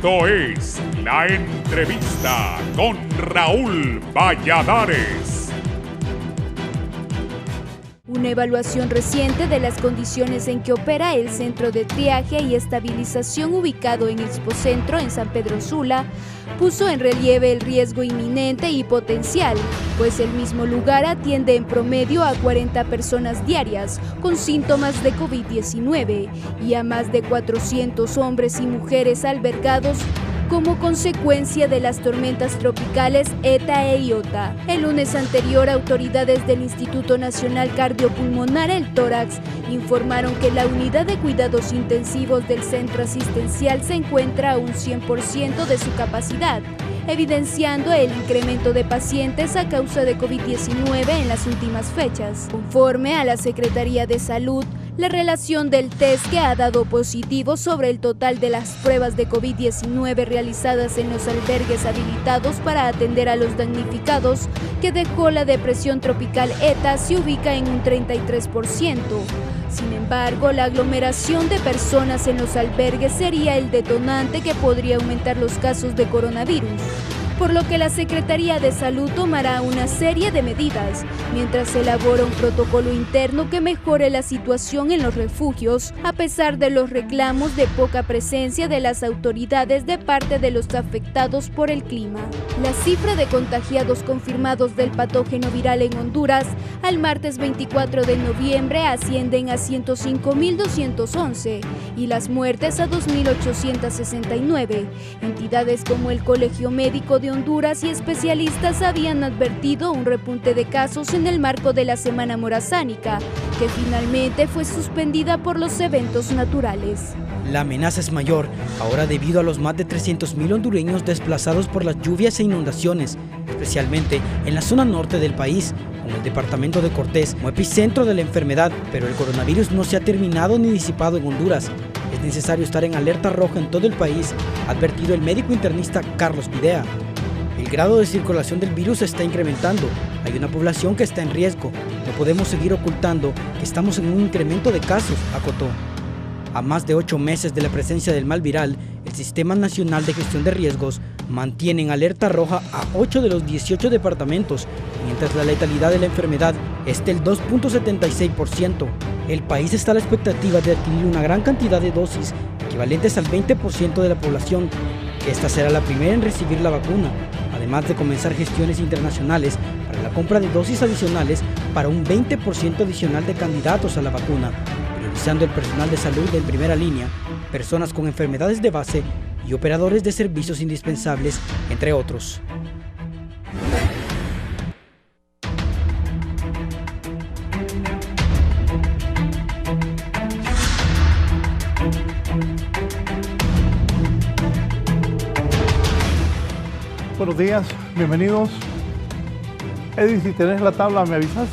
Esto es La Entrevista con Raúl Valladares. Una evaluación reciente de las condiciones en que opera el Centro de Triaje y Estabilización ubicado en Expocentro en San Pedro Sula puso en relieve el riesgo inminente y potencial, pues el mismo lugar atiende en promedio a 40 personas diarias con síntomas de COVID-19 y a más de 400 hombres y mujeres albergados como consecuencia de las tormentas tropicales ETA e IOTA. El lunes anterior, autoridades del Instituto Nacional Cardiopulmonar, el Tórax, informaron que la unidad de cuidados intensivos del centro asistencial se encuentra a un 100% de su capacidad, evidenciando el incremento de pacientes a causa de COVID-19 en las últimas fechas. Conforme a la Secretaría de Salud, la relación del test que ha dado positivo sobre el total de las pruebas de COVID-19 realizadas en los albergues habilitados para atender a los damnificados que dejó la depresión tropical ETA se ubica en un 33%. Sin embargo, la aglomeración de personas en los albergues sería el detonante que podría aumentar los casos de coronavirus, por lo que la Secretaría de Salud tomará una serie de medidas mientras se elabora un protocolo interno que mejore la situación en los refugios, a pesar de los reclamos de poca presencia de las autoridades de parte de los afectados por el clima. La cifra de contagiados confirmados del patógeno viral en Honduras al martes 24 de noviembre ascienden a 105.211 y las muertes a 2.869. Entidades como el Colegio Médico de Honduras y especialistas habían advertido un repunte de casos en el marco de la Semana Morazánica, que finalmente fue suspendida por los eventos naturales. La amenaza es mayor ahora debido a los más de 300.000 hondureños desplazados por las lluvias e inundaciones, especialmente en la zona norte del país, con el departamento de Cortés como epicentro de la enfermedad, pero el coronavirus no se ha terminado ni disipado en Honduras. Es necesario estar en alerta roja en todo el país, ha advertido el médico internista Carlos Pidea. El grado de circulación del virus se está incrementando. Hay una población que está en riesgo. No podemos seguir ocultando que estamos en un incremento de casos, acotó. A más de 8 meses de la presencia del mal viral, el Sistema Nacional de Gestión de Riesgos mantiene en alerta roja a 8 de los 18 departamentos, mientras la letalidad de la enfermedad es del 2.76%. El país está a la expectativa de adquirir una gran cantidad de dosis, equivalentes al 20% de la población. Esta será la primera en recibir la vacuna, además de comenzar gestiones internacionales para la compra de dosis adicionales para un 20% adicional de candidatos a la vacuna, priorizando el personal de salud en primera línea, personas con enfermedades de base y operadores de servicios indispensables, entre otros. Buenos días, bienvenidos. Edith, si tenés la tabla, me avisas.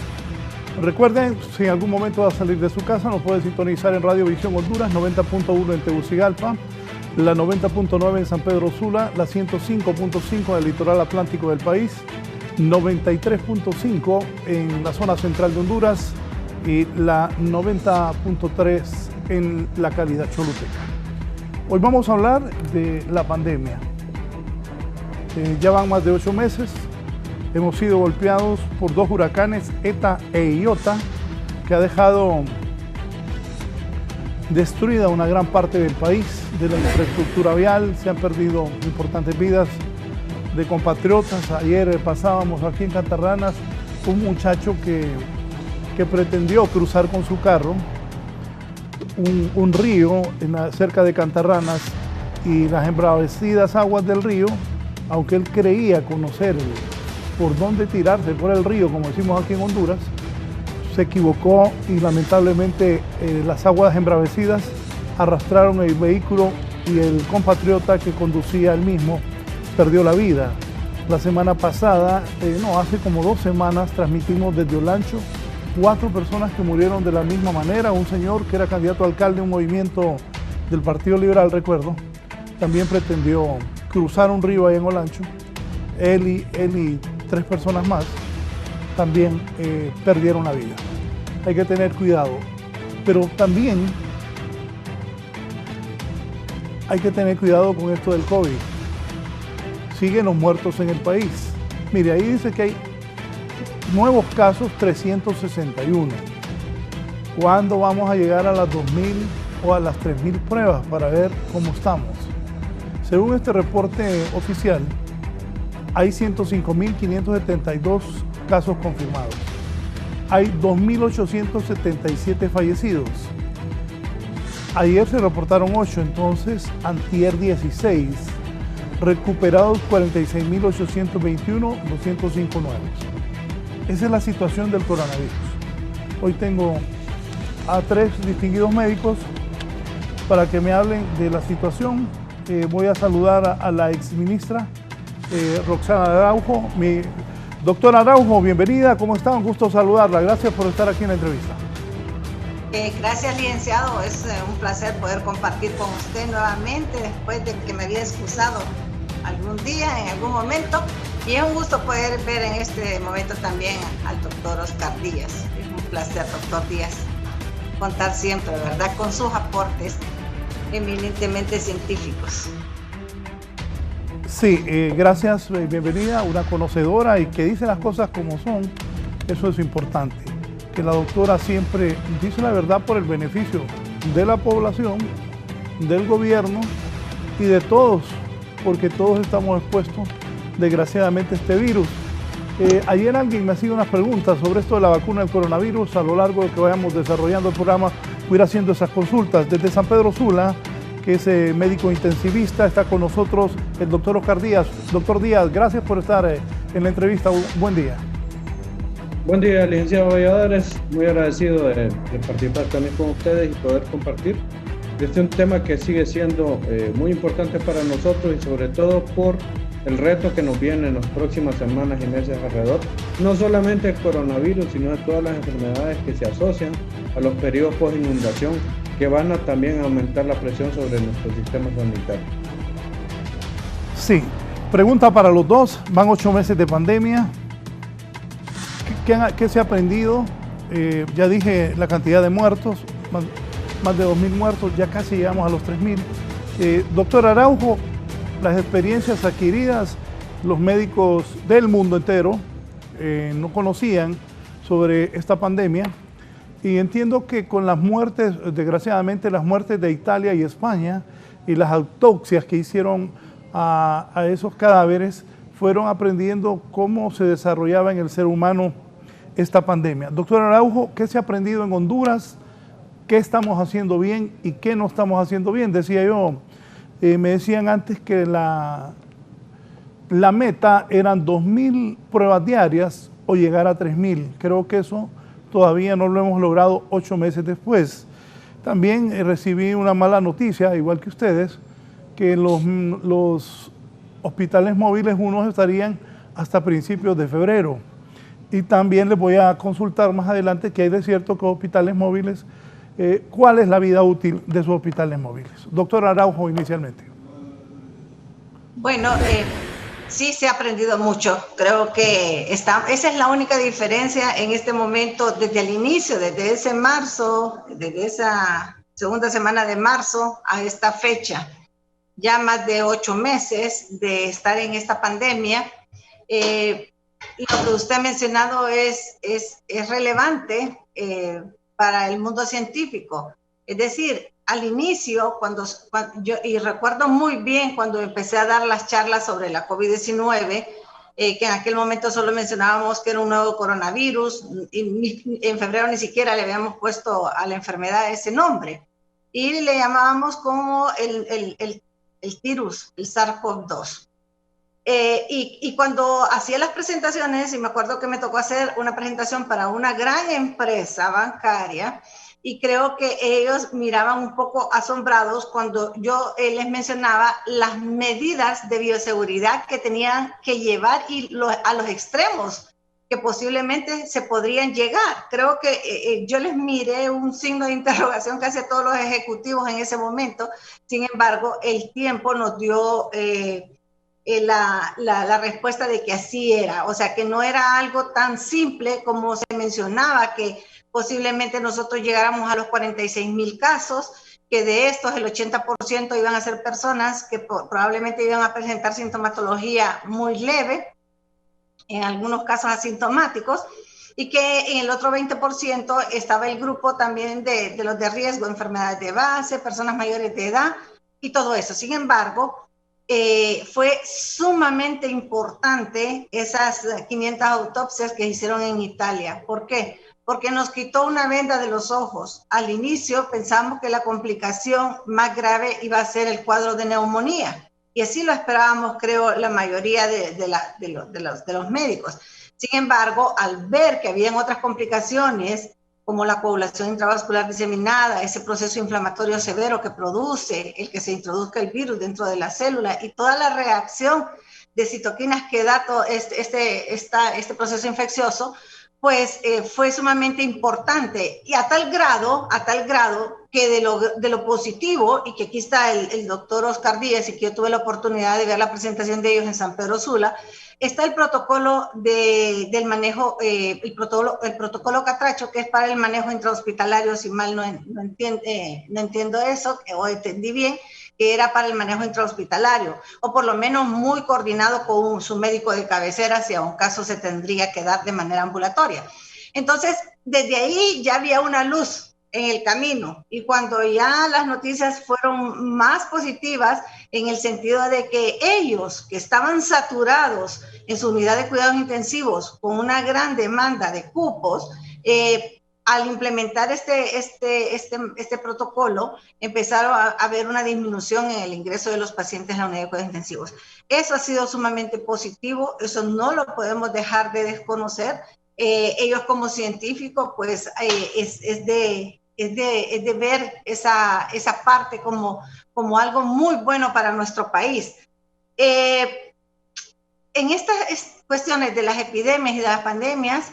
Recuerden, si en algún momento va a salir de su casa, nos puede sintonizar en Radio Visión Honduras, 90.1 en Tegucigalpa, la 90.9 en San Pedro Sula, la 105.5 en el litoral atlántico del país, 93.5 en la zona central de Honduras y la 90.3 en la calidad choluteca. Hoy vamos a hablar de la pandemia. Ya van más de 8 meses, hemos sido golpeados por 2 huracanes, ETA e IOTA, que ha dejado destruida una gran parte del país, de la infraestructura vial, se han perdido importantes vidas de compatriotas. Ayer pasábamos aquí en Cantarranas un muchacho que pretendió cruzar con su carro un río cerca de Cantarranas y las embravecidas aguas del río, aunque él creía conocer por dónde tirarse por el río, como decimos aquí en Honduras, se equivocó y lamentablemente las aguas embravecidas arrastraron el vehículo y el compatriota que conducía el mismo perdió la vida. La semana pasada, hace como 2 semanas, transmitimos desde Olancho 4 personas que murieron de la misma manera. Un señor que era candidato a alcalde de un movimiento del Partido Liberal, recuerdo, también pretendió cruzar un río ahí en Olancho. Él y 3 personas más también perdieron la vida. Hay que tener cuidado, pero también hay que tener cuidado con esto del COVID. Siguen los muertos en el país. Mire, ahí dice que hay nuevos casos 361. ¿Cuándo vamos a llegar a las 2.000 o a las 3.000 pruebas para ver cómo estamos? Según este reporte oficial, hay 105.572 casos confirmados. Hay 2.877 fallecidos. Ayer se reportaron 8, entonces antier 16. Recuperados 46.821, 205 nuevos. Esa es la situación del coronavirus. Hoy tengo a 3 distinguidos médicos para que me hablen de la situación. Voy a saludar a la exministra Roxana Araujo. Doctora Araujo, bienvenida. ¿Cómo está? Un gusto saludarla. Gracias por estar aquí en la entrevista. Gracias, licenciado. Es un placer poder compartir con usted nuevamente después de que me había excusado algún día, en algún momento. Y es un gusto poder ver en este momento también al doctor Oscar Díaz. Es un placer, doctor Díaz, contar siempre, ¿verdad?, con sus aportes eminentemente científicos. Sí, gracias, bienvenida, una conocedora y que dice las cosas como son. Eso es importante, que la doctora siempre dice la verdad por el beneficio de la población, del gobierno y de todos, porque todos estamos expuestos desgraciadamente a este virus. Ayer alguien me hacía unas preguntas sobre esto de la vacuna del coronavirus. A lo largo de que vayamos desarrollando el programa, voy a ir haciendo esas consultas. Desde San Pedro Sula, que es médico intensivista, está con nosotros el doctor Oscar Díaz. Doctor Díaz, gracias por estar en la entrevista. Buen día. Buen día, licenciado Valladares. Muy agradecido de participar también con ustedes y poder compartir. Este es un tema que sigue siendo muy importante para nosotros y sobre todo por el reto que nos viene en las próximas semanas y meses alrededor, no solamente el coronavirus, sino de todas las enfermedades que se asocian a los periodos post-inundación, que van a también aumentar la presión sobre nuestro sistema sanitario. Sí, pregunta para los dos. Van 8 meses de pandemia. ¿Qué se ha aprendido? Ya dije la cantidad de muertos, más de 2.000 muertos, ya casi llegamos a los 3.000. Doctor Araujo, las experiencias adquiridas, los médicos del mundo entero no conocían sobre esta pandemia. Y entiendo que con las muertes, desgraciadamente las muertes de Italia y España y las autopsias que hicieron a esos cadáveres, fueron aprendiendo cómo se desarrollaba en el ser humano esta pandemia. Doctor Araujo, ¿qué se ha aprendido en Honduras? ¿Qué estamos haciendo bien y qué no estamos haciendo bien? Decía yo, me decían antes que la meta eran 2.000 pruebas diarias o llegar a 3.000. Creo que eso todavía no lo hemos logrado 8 meses después. También recibí una mala noticia, igual que ustedes, que los hospitales móviles unos estarían hasta principios de febrero. Y también les voy a consultar más adelante que hay de cierto que hospitales móviles, ¿cuál es la vida útil de esos hospitales móviles? Doctor Araujo, inicialmente. Bueno, sí se ha aprendido mucho. Creo que esa es la única diferencia en este momento desde el inicio, desde ese marzo, desde esa segunda semana de marzo a esta fecha. Ya más de 8 meses de estar en esta pandemia. Lo que usted ha mencionado es relevante para el mundo científico. Es decir, al inicio, cuando yo recuerdo muy bien cuando empecé a dar las charlas sobre la COVID-19, que en aquel momento solo mencionábamos que era un nuevo coronavirus, y en febrero ni siquiera le habíamos puesto a la enfermedad ese nombre, y le llamábamos como el virus, el SARS-CoV-2. Y cuando hacía las presentaciones, y me acuerdo que me tocó hacer una presentación para una gran empresa bancaria, y creo que ellos miraban un poco asombrados cuando yo les mencionaba las medidas de bioseguridad que tenían que llevar y a los extremos que posiblemente se podrían llegar. Creo que yo les miré un signo de interrogación casi a todos los ejecutivos en ese momento. Sin embargo, el tiempo nos dio la respuesta de que así era. O sea, que no era algo tan simple como se mencionaba, que posiblemente nosotros llegáramos a los 46.000 casos, que de estos el 80% iban a ser personas que probablemente iban a presentar sintomatología muy leve, en algunos casos asintomáticos, y que en el otro 20% estaba el grupo también de los de riesgo, enfermedades de base, personas mayores de edad y todo eso. Sin embargo, fue sumamente importante esas 500 autopsias que hicieron en Italia. ¿Por qué? Porque nos quitó una venda de los ojos. Al inicio pensamos que la complicación más grave iba a ser el cuadro de neumonía, y así lo esperábamos, creo, la mayoría de los médicos. Sin embargo, al ver que habían otras complicaciones, como la coagulación intravascular diseminada, ese proceso inflamatorio severo que produce el que se introduzca el virus dentro de la célula, y toda la reacción de citoquinas que da todo este proceso infeccioso, pues fue sumamente importante, y a tal grado que de lo positivo, y que aquí está el doctor Oscar Díaz, y que yo tuve la oportunidad de ver la presentación de ellos en San Pedro Sula, está el protocolo del manejo, el protocolo Catracho, que es para el manejo intrahospitalario, si mal no entiendo eso, o entendí bien, que era para el manejo intrahospitalario, o por lo menos muy coordinado con su médico de cabecera, si a un caso se tendría que dar de manera ambulatoria. Entonces, desde ahí ya había una luz en el camino, y cuando ya las noticias fueron más positivas, en el sentido de que ellos, que estaban saturados en su unidad de cuidados intensivos con una gran demanda de cupos, al implementar este protocolo, empezaron a ver una disminución en el ingreso de los pacientes a la unidad de cuidados intensivos. Eso ha sido sumamente positivo, eso no lo podemos dejar de desconocer. Ellos como científicos, pues es de ver esa parte como algo muy bueno para nuestro país. En estas cuestiones de las epidemias y de las pandemias,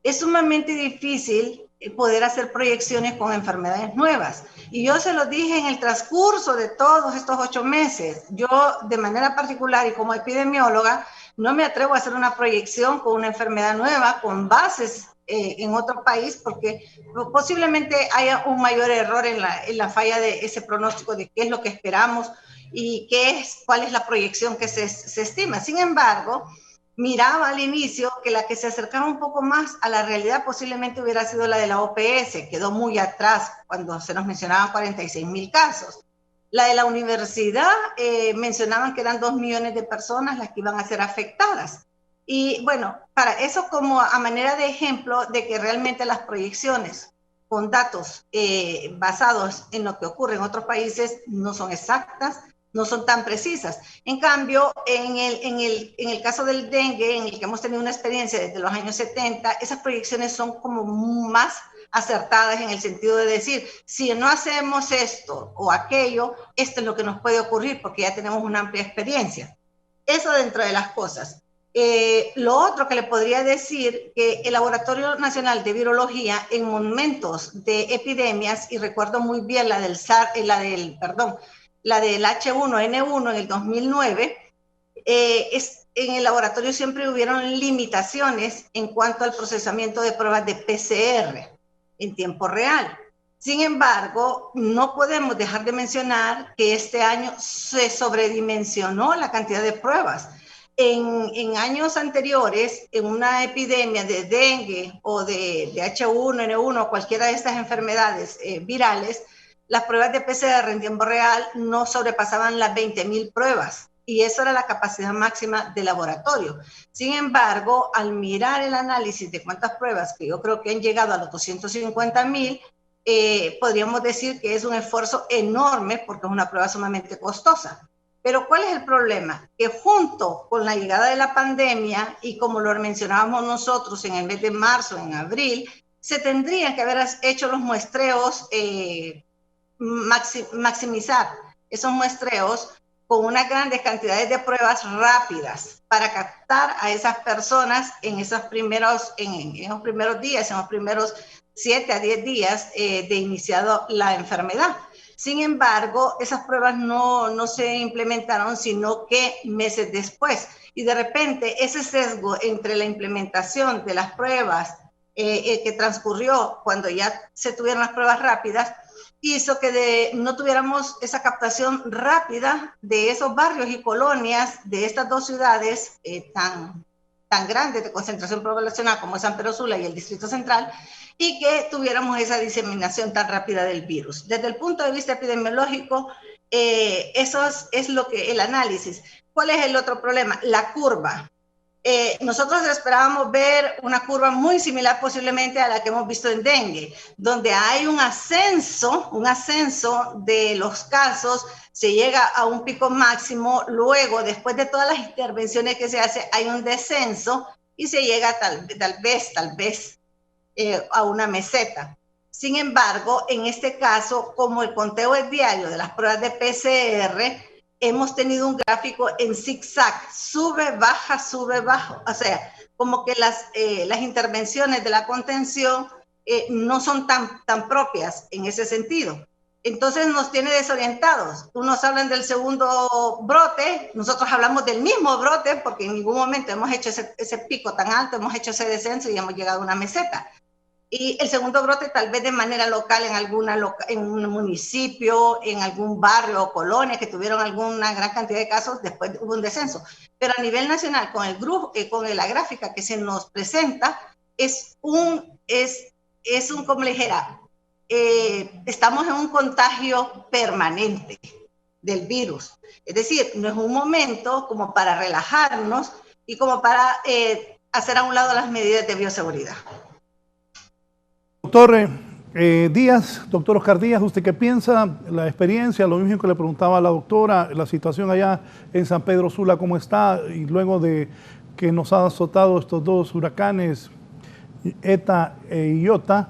es sumamente difícil poder hacer proyecciones con enfermedades nuevas. Y yo se lo dije en el transcurso de todos estos 8 meses. Yo, de manera particular y como epidemióloga, no me atrevo a hacer una proyección con una enfermedad nueva, con bases en otro país, porque posiblemente haya un mayor error en la falla de ese pronóstico de qué es lo que esperamos y cuál es la proyección que se estima. Sin embargo, miraba al inicio que la que se acercaba un poco más a la realidad posiblemente hubiera sido la de la OPS, quedó muy atrás cuando se nos mencionaban 46,000 casos. La de la universidad mencionaban que eran 2 millones de personas las que iban a ser afectadas. Y bueno, para eso como a manera de ejemplo de que realmente las proyecciones con datos basados en lo que ocurre en otros países no son exactas, no son tan precisas. En cambio, en el caso del dengue, en el que hemos tenido una experiencia desde los años 70, esas proyecciones son como más acertadas en el sentido de decir, si no hacemos esto o aquello, esto es lo que nos puede ocurrir porque ya tenemos una amplia experiencia. Eso dentro de las cosas. Lo otro que le podría decir, que el Laboratorio Nacional de Virología en momentos de epidemias, y recuerdo muy bien la del H1N1 en el 2009, en el laboratorio siempre hubieron limitaciones en cuanto al procesamiento de pruebas de PCR en tiempo real. Sin embargo, no podemos dejar de mencionar que este año se sobredimensionó la cantidad de pruebas. En años anteriores, en una epidemia de dengue o de H1N1 o cualquiera de estas enfermedades virales, las pruebas de PCR en tiempo real no sobrepasaban las 20,000 pruebas, y eso era la capacidad máxima del laboratorio. Sin embargo, al mirar el análisis de cuántas pruebas, que yo creo que han llegado a los 250,000, podríamos decir que es un esfuerzo enorme porque es una prueba sumamente costosa. Pero ¿cuál es el problema? Que junto con la llegada de la pandemia, y como lo mencionábamos nosotros en el mes de marzo, en abril, se tendrían que haber hecho los muestreos, maximizar esos muestreos con unas grandes cantidades de pruebas rápidas para captar a esas personas en esos primeros días, en los primeros 7 a 10 días de iniciado la enfermedad. Sin embargo, esas pruebas no se implementaron, sino que meses después. Y de repente, ese sesgo entre la implementación de las pruebas que transcurrió cuando ya se tuvieron las pruebas rápidas, hizo que no tuviéramos esa captación rápida de esos barrios y colonias de estas dos ciudades tan grandes de concentración poblacional como San Pedro Sula y el Distrito Central, y que tuviéramos esa diseminación tan rápida del virus. Desde el punto de vista epidemiológico, eso es lo que el análisis. ¿Cuál es el otro problema? La curva. Nosotros esperábamos ver una curva muy similar posiblemente a la que hemos visto en dengue, donde hay un ascenso de los casos, se llega a un pico máximo, luego después de todas las intervenciones que se hace hay un descenso y se llega tal vez a una meseta. Sin embargo, en este caso, como el conteo es diario de las pruebas de PCR, hemos tenido un gráfico en zigzag, sube, baja, o sea, como que las intervenciones de la contención no son tan propias en ese sentido. Entonces nos tiene desorientados. Unos hablan del segundo brote, nosotros hablamos del mismo brote porque en ningún momento hemos hecho ese pico tan alto, hemos hecho ese descenso y hemos llegado a una meseta. Y el segundo brote tal vez de manera local en un municipio, en algún barrio o colonia que tuvieron alguna gran cantidad de casos, después hubo un descenso. Pero a nivel nacional, con el grupo, con la gráfica que se nos presenta, es como le dijera, estamos en un contagio permanente del virus. Es decir, no es un momento como para relajarnos y como para hacer a un lado las medidas de bioseguridad. Doctor Díaz, doctor Oscar Díaz, ¿usted qué piensa? La experiencia, lo mismo que le preguntaba a la doctora, la situación allá en San Pedro Sula, ¿cómo está? Y luego de que nos han azotado estos dos huracanes, ETA e Iota,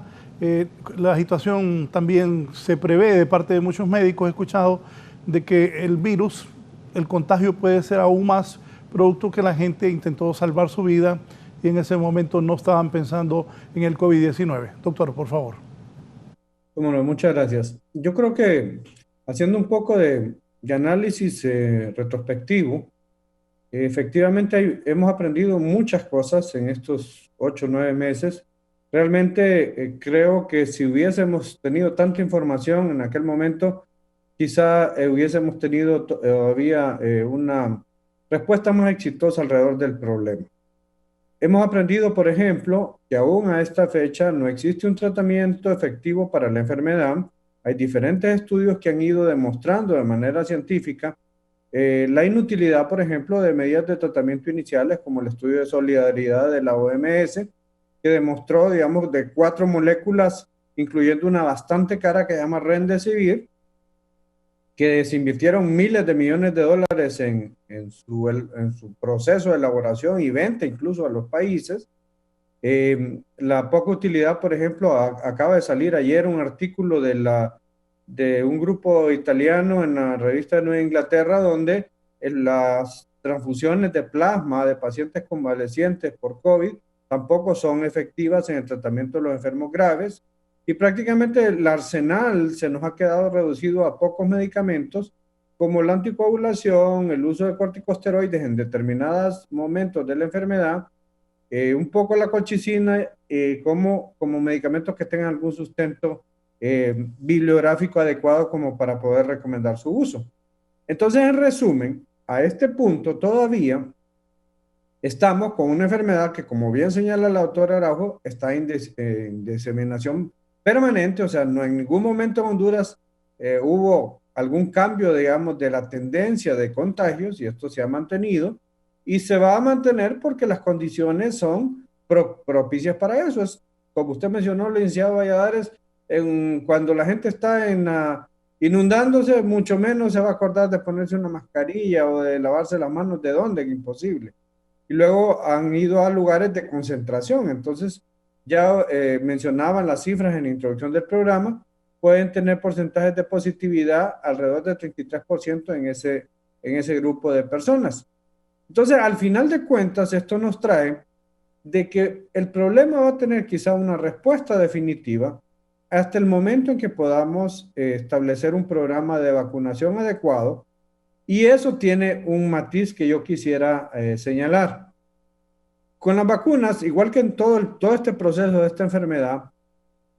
la situación también se prevé de parte de muchos médicos, he escuchado, de que el virus, el contagio puede ser aún más producto que la gente intentó salvar su vida y en ese momento no estaban pensando en el COVID-19. Doctor, por favor. Bueno, muchas gracias. Yo creo que haciendo un poco de análisis retrospectivo, efectivamente hemos aprendido muchas cosas en estos 8 o 9 meses. Realmente creo que si hubiésemos tenido tanta información en aquel momento, quizá hubiésemos tenido todavía una respuesta más exitosa alrededor del problema. Hemos aprendido, por ejemplo, que aún a esta fecha no existe un tratamiento efectivo para la enfermedad. Hay diferentes estudios que han ido demostrando de manera científica la inutilidad, por ejemplo, de medidas de tratamiento iniciales, como el estudio de solidaridad de la OMS, que demostró, digamos, de 4 moléculas, incluyendo una bastante cara que se llama Remdesivir, que se invirtieron miles de millones de dólares en su proceso de elaboración y venta incluso a los países. La poca utilidad, por ejemplo, acaba de salir ayer un artículo de un grupo italiano en la revista de Nueva Inglaterra, donde las transfusiones de plasma de pacientes convalecientes por COVID tampoco son efectivas en el tratamiento de los enfermos graves. Y prácticamente el arsenal se nos ha quedado reducido a pocos medicamentos, como la anticoagulación, el uso de corticosteroides en determinados momentos de la enfermedad, un poco la colchicina, como medicamentos que tengan algún sustento bibliográfico adecuado como para poder recomendar su uso. Entonces, en resumen, a este punto todavía estamos con una enfermedad que, como bien señala la doctora Araujo, está en diseminación permanente, o sea, no en ningún momento en Honduras hubo algún cambio, digamos, de la tendencia de contagios, y esto se ha mantenido, y se va a mantener porque las condiciones son propicias para eso. Es, como usted mencionó, licenciado Valladares, cuando la gente está inundándose, mucho menos se va a acordar de ponerse una mascarilla o de lavarse las manos. ¿De dónde? Imposible. Y luego han ido a lugares de concentración, entonces ya mencionaban las cifras en la introducción del programa, pueden tener porcentajes de positividad alrededor del 33% en ese grupo de personas. Entonces, al final de cuentas, esto nos trae de que el problema va a tener quizá una respuesta definitiva hasta el momento en que podamos establecer un programa de vacunación adecuado, y eso tiene un matiz que yo quisiera señalar. Con las vacunas, igual que en todo este proceso de esta enfermedad,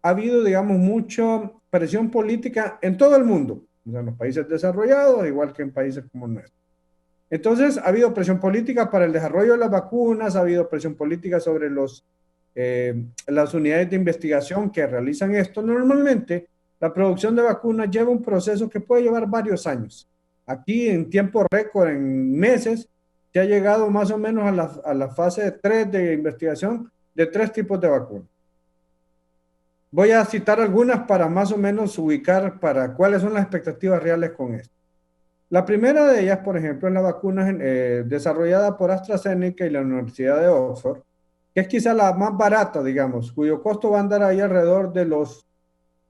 ha habido, digamos, mucho presión política en todo el mundo, o sea, en los países desarrollados, igual que en países como nuestro. Entonces, ha habido presión política para el desarrollo de las vacunas, ha habido presión política sobre las unidades de investigación que realizan esto. Normalmente, la producción de vacunas lleva un proceso que puede llevar varios años. Aquí, en tiempo récord, en meses, se ha llegado más o menos a la fase 3 de investigación de 3 tipos de vacunas. Voy a citar algunas para más o menos ubicar para cuáles son las expectativas reales con esto. La primera de ellas, por ejemplo, es la vacuna desarrollada por AstraZeneca y la Universidad de Oxford, que es quizá la más barata, digamos, cuyo costo va a andar ahí alrededor de los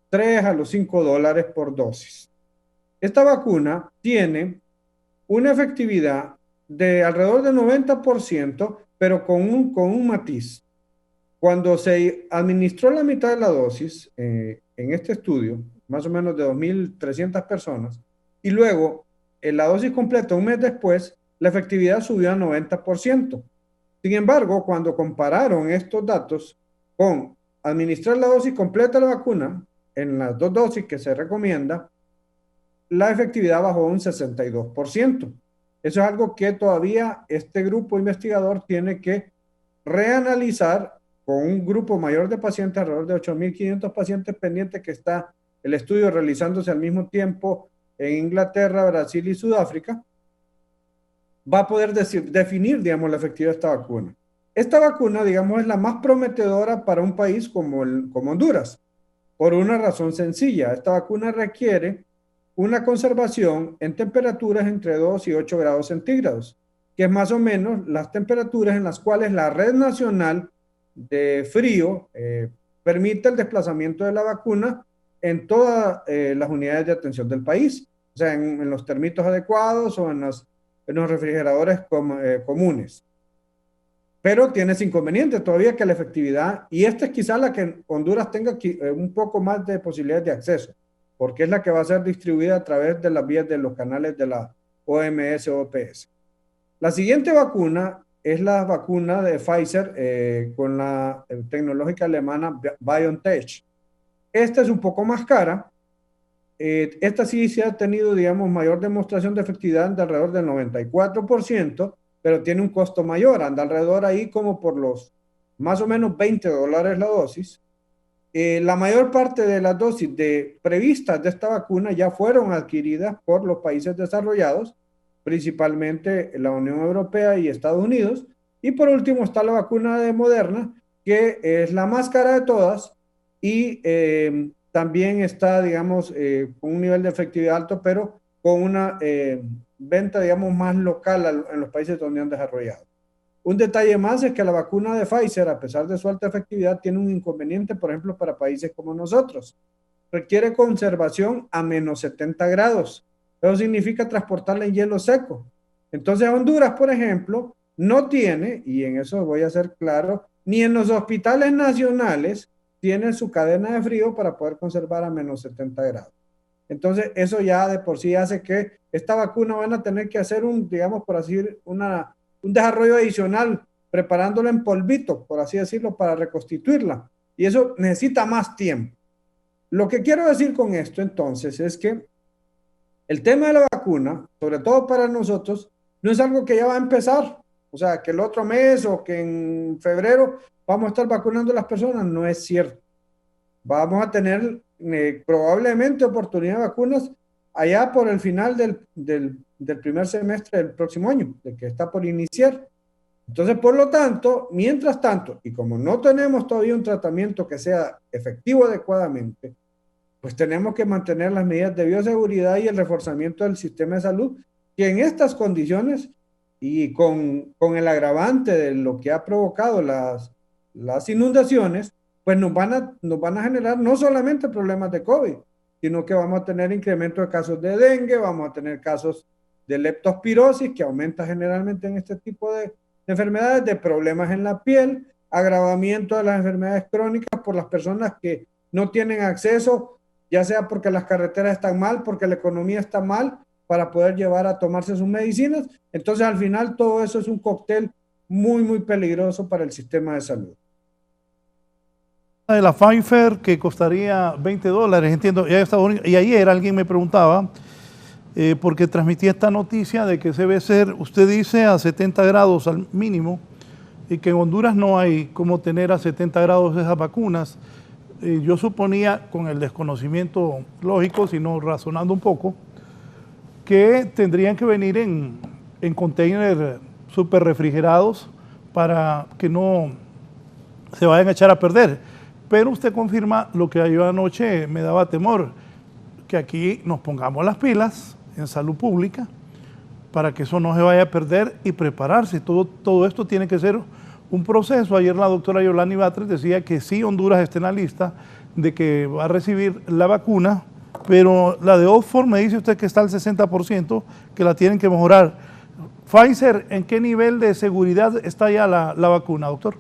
3 a los 5 dólares por dosis. Esta vacuna tiene una efectividad de alrededor del 90%, pero con un matiz. Cuando se administró la mitad de la dosis en este estudio, más o menos de 2.300 personas, y luego en la dosis completa un mes después, la efectividad subió a 90%. Sin embargo, cuando compararon estos datos con administrar la dosis completa de la vacuna, en las 2 dosis que se recomienda, la efectividad bajó un 62%. Eso es algo que todavía este grupo investigador tiene que reanalizar con un grupo mayor de pacientes, alrededor de 8.500 pacientes pendientes, que está el estudio realizándose al mismo tiempo en Inglaterra, Brasil y Sudáfrica, va a poder definir, digamos, la efectividad de esta vacuna. Esta vacuna, digamos, es la más prometedora para un país como Honduras, por una razón sencilla. Esta vacuna requiere una conservación en temperaturas entre 2 y 8 grados centígrados, que es más o menos las temperaturas en las cuales la Red Nacional de Frío permite el desplazamiento de la vacuna en todas las unidades de atención del país, o sea, en los termitos adecuados o en los refrigeradores comunes. Pero tiene ese inconveniente todavía, que la efectividad, y esta es quizá la que Honduras tenga un poco más de posibilidades de acceso, porque es la que va a ser distribuida a través de las vías de los canales de la OMS o OPS. La siguiente vacuna es la vacuna de Pfizer con la tecnológica alemana BioNTech. Esta es un poco más cara. Esta sí se ha tenido, digamos, mayor demostración de efectividad de alrededor del 94%, pero tiene un costo mayor, anda alrededor ahí como por los más o menos 20 dólares la dosis. La mayor parte de las dosis previstas de esta vacuna ya fueron adquiridas por los países desarrollados, principalmente la Unión Europea y Estados Unidos. Y por último está la vacuna de Moderna, que es la más cara de todas y también está, digamos, con un nivel de efectividad alto, pero con una venta, digamos, más local en los países donde han desarrollado. Un detalle más es que la vacuna de Pfizer, a pesar de su alta efectividad, tiene un inconveniente, por ejemplo, para países como nosotros. Requiere conservación a menos 70 grados. Eso significa transportarla en hielo seco. Entonces, Honduras, por ejemplo, no tiene, y en eso voy a ser claro, ni en los hospitales nacionales tiene su cadena de frío para poder conservar a menos 70 grados. Entonces, eso ya de por sí hace que esta vacuna van a tener que hacer digamos, por así decir, un desarrollo adicional, preparándola en polvito, por así decirlo, para reconstituirla. Y eso necesita más tiempo. Lo que quiero decir con esto, entonces, es que el tema de la vacuna, sobre todo para nosotros, no es algo que ya va a empezar. O sea, que el otro mes o que en febrero vamos a estar vacunando a las personas. No es cierto. Vamos a tener probablemente oportunidad de vacunas allá por el final del primer semestre del próximo año, de que está por iniciar. Entonces, por lo tanto, mientras tanto, y como no tenemos todavía un tratamiento que sea efectivo adecuadamente, pues tenemos que mantener las medidas de bioseguridad y el reforzamiento del sistema de salud, que en estas condiciones y con el agravante de lo que ha provocado las inundaciones, pues nos van a generar no solamente problemas de COVID, sino que vamos a tener incremento de casos de dengue, vamos a tener casos de leptospirosis, que aumenta generalmente en este tipo de enfermedades, de problemas en la piel, agravamiento de las enfermedades crónicas por las personas que no tienen acceso, ya sea porque las carreteras están mal, porque la economía está mal, para poder llevar a tomarse sus medicinas. Entonces, al final, todo eso es un cóctel muy, muy peligroso para el sistema de salud. de la Pfizer que costaría $20, entiendo, ya Estados Unidos. Y ayer alguien me preguntaba, porque transmitía esta noticia de que debe ser, usted dice, a 70 grados al mínimo, y que en Honduras no hay cómo tener a 70 grados esas vacunas. Yo suponía, con el desconocimiento lógico, sino razonando un poco, que tendrían que venir en containers súper refrigerados para que no se vayan a echar a perder. Pero usted confirma lo que yo anoche me daba temor, que aquí nos pongamos las pilas en salud pública para que eso no se vaya a perder y prepararse. Todo esto tiene que ser un proceso. Ayer la doctora Yolani Batres decía que sí, Honduras está en la lista de que va a recibir la vacuna, pero la de Oxford me dice usted que está al 60%, que la tienen que mejorar. Pfizer, ¿en qué nivel de seguridad está ya la vacuna, doctor?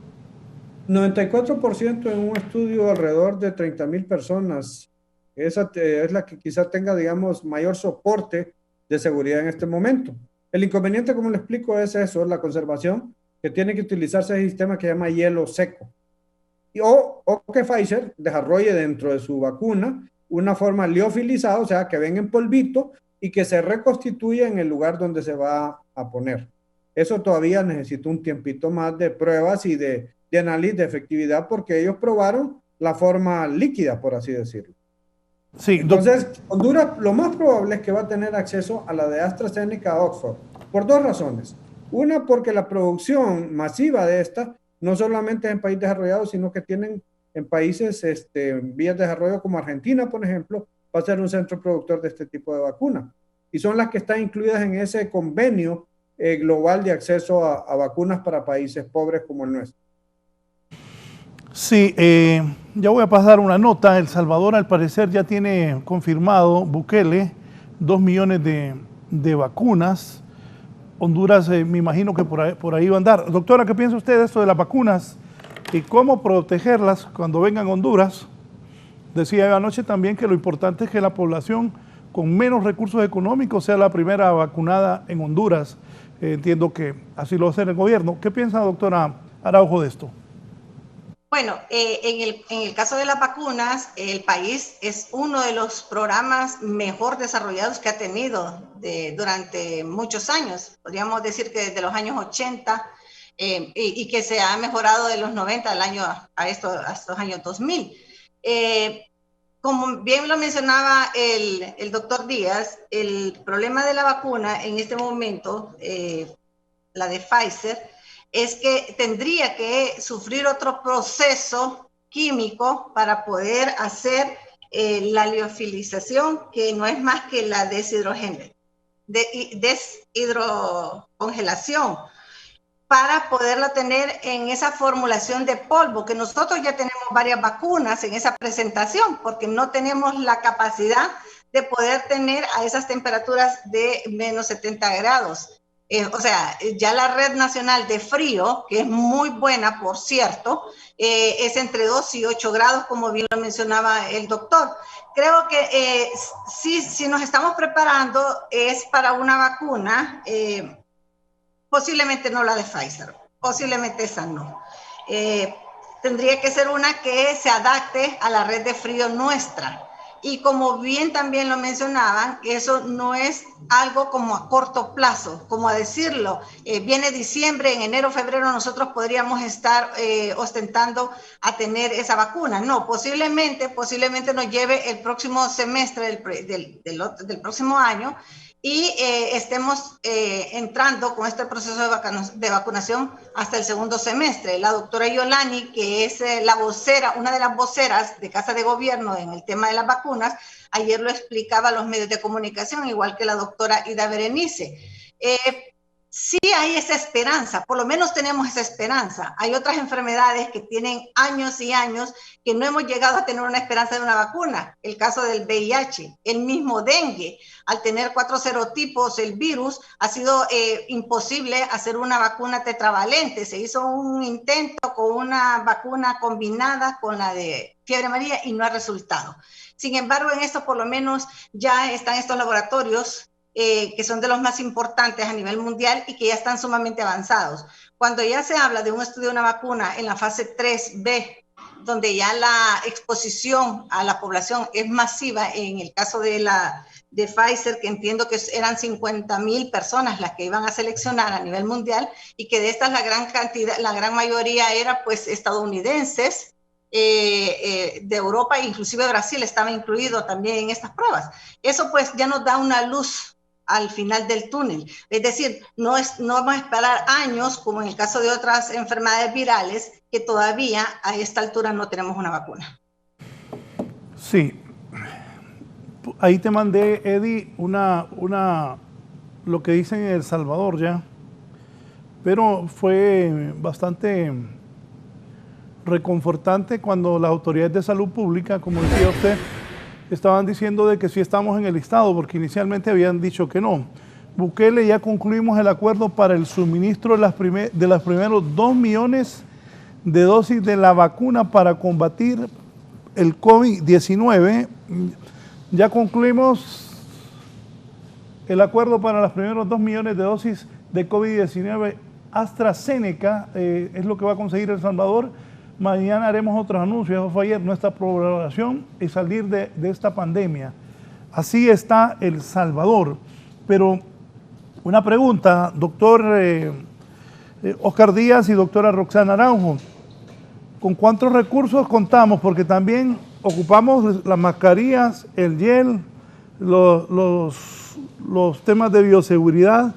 94% en un estudio alrededor de 30,000 personas. Esa es la que quizá tenga, digamos, mayor soporte de seguridad en este momento. El inconveniente, como le explico, es eso, la conservación, que tiene que utilizarse el sistema que se llama hielo seco. O que Pfizer desarrolle dentro de su vacuna una forma liofilizada, o sea, que venga en polvito y que se reconstituya en el lugar donde se va a poner. Eso todavía necesita un tiempito más de pruebas y de análisis de efectividad, porque ellos probaron la forma líquida, por así decirlo. Sí, entonces, Honduras lo más probable es que va a tener acceso a la de AstraZeneca Oxford, por dos razones. Una, porque la producción masiva de esta no solamente es en países desarrollados, sino que tienen en países en vías de desarrollo como Argentina, por ejemplo, va a ser un centro productor de este tipo de vacuna. Y son las que están incluidas en ese convenio global de acceso a vacunas para países pobres como el nuestro. Sí, ya voy a pasar una nota. El Salvador, al parecer, ya tiene confirmado, Bukele, 2 millones de vacunas. Honduras, me imagino que por ahí va a andar. Doctora, ¿qué piensa usted de esto de las vacunas y cómo protegerlas cuando vengan a Honduras? Decía anoche también que lo importante es que la población con menos recursos económicos sea la primera vacunada en Honduras. Entiendo que así lo hace el gobierno. ¿Qué piensa, doctora Araujo, de esto? Bueno, en el caso de las vacunas, el país es uno de los programas mejor desarrollados que ha tenido durante muchos años. Podríamos decir que desde los años 80 y que se ha mejorado de los 90 a estos años 2000. Como bien lo mencionaba el doctor Díaz, el problema de la vacuna en este momento, la de Pfizer, es que tendría que sufrir otro proceso químico para poder hacer la liofilización, que no es más que la deshidrocongelación, para poderla tener en esa formulación de polvo, que nosotros ya tenemos varias vacunas en esa presentación, porque no tenemos la capacidad de poder tener a esas temperaturas de menos 70 grados. O sea, ya la Red Nacional de Frío, que es muy buena, por cierto, es entre 2 y 8 grados, como bien lo mencionaba el doctor. Creo que si nos estamos preparando es para una vacuna, posiblemente no la de Pfizer, posiblemente esa no. Tendría que ser una que se adapte a la red de frío nuestra. Y como bien también lo mencionaban, eso no es algo como a corto plazo, como a decirlo, viene diciembre, en enero, febrero nosotros podríamos estar ostentando a tener esa vacuna. No, posiblemente nos lleve el próximo semestre del próximo año y estemos entrando con este proceso de vacunación hasta el segundo semestre. La doctora Yolani, que es la vocera, una de las voceras de Casa de Gobierno en el tema de las vacunas, ayer lo explicaba a los medios de comunicación, igual que la doctora Ida Berenice. Sí hay esa esperanza, por lo menos tenemos esa esperanza. Hay otras enfermedades que tienen años y años que no hemos llegado a tener una esperanza de una vacuna. El caso del VIH, el mismo dengue, al tener 4 serotipos el virus, ha sido imposible hacer una vacuna tetravalente. Se hizo un intento con una vacuna combinada con la de fiebre amarilla y no ha resultado. Sin embargo, en esto por lo menos ya están estos laboratorios que son de los más importantes a nivel mundial y que ya están sumamente avanzados. Cuando ya se habla de un estudio de una vacuna en la fase 3B donde ya la exposición a la población es masiva. En el caso de Pfizer, que entiendo que eran 50,000 personas las que iban a seleccionar a nivel mundial, y que de estas la gran mayoría era pues estadounidenses, de Europa, inclusive Brasil estaba incluido también en estas pruebas. Eso pues ya nos da una luz al final del túnel. Es decir, no vamos a esperar años, como en el caso de otras enfermedades virales, que todavía a esta altura no tenemos una vacuna. Sí. Ahí te mandé, Eddie, lo que dicen en El Salvador ya, pero fue bastante reconfortante cuando las autoridades de salud pública, como decía usted, estaban diciendo de que sí estamos en el listado, porque inicialmente habían dicho que no. Bukele, ya concluimos el acuerdo para el suministro de los primeros 2 millones de dosis de la vacuna para combatir el COVID-19. Ya concluimos el acuerdo para los primeros 2 millones de dosis de COVID-19. AstraZeneca es lo que va a conseguir El Salvador. Mañana haremos otros anuncios. Eso fue ayer, nuestra programación y salir de esta pandemia. Así está El Salvador. Pero una pregunta, doctor Oscar Díaz y doctora Roxana Araujo. ¿Con cuántos recursos contamos? Porque también ocupamos las mascarillas, el gel, los temas de bioseguridad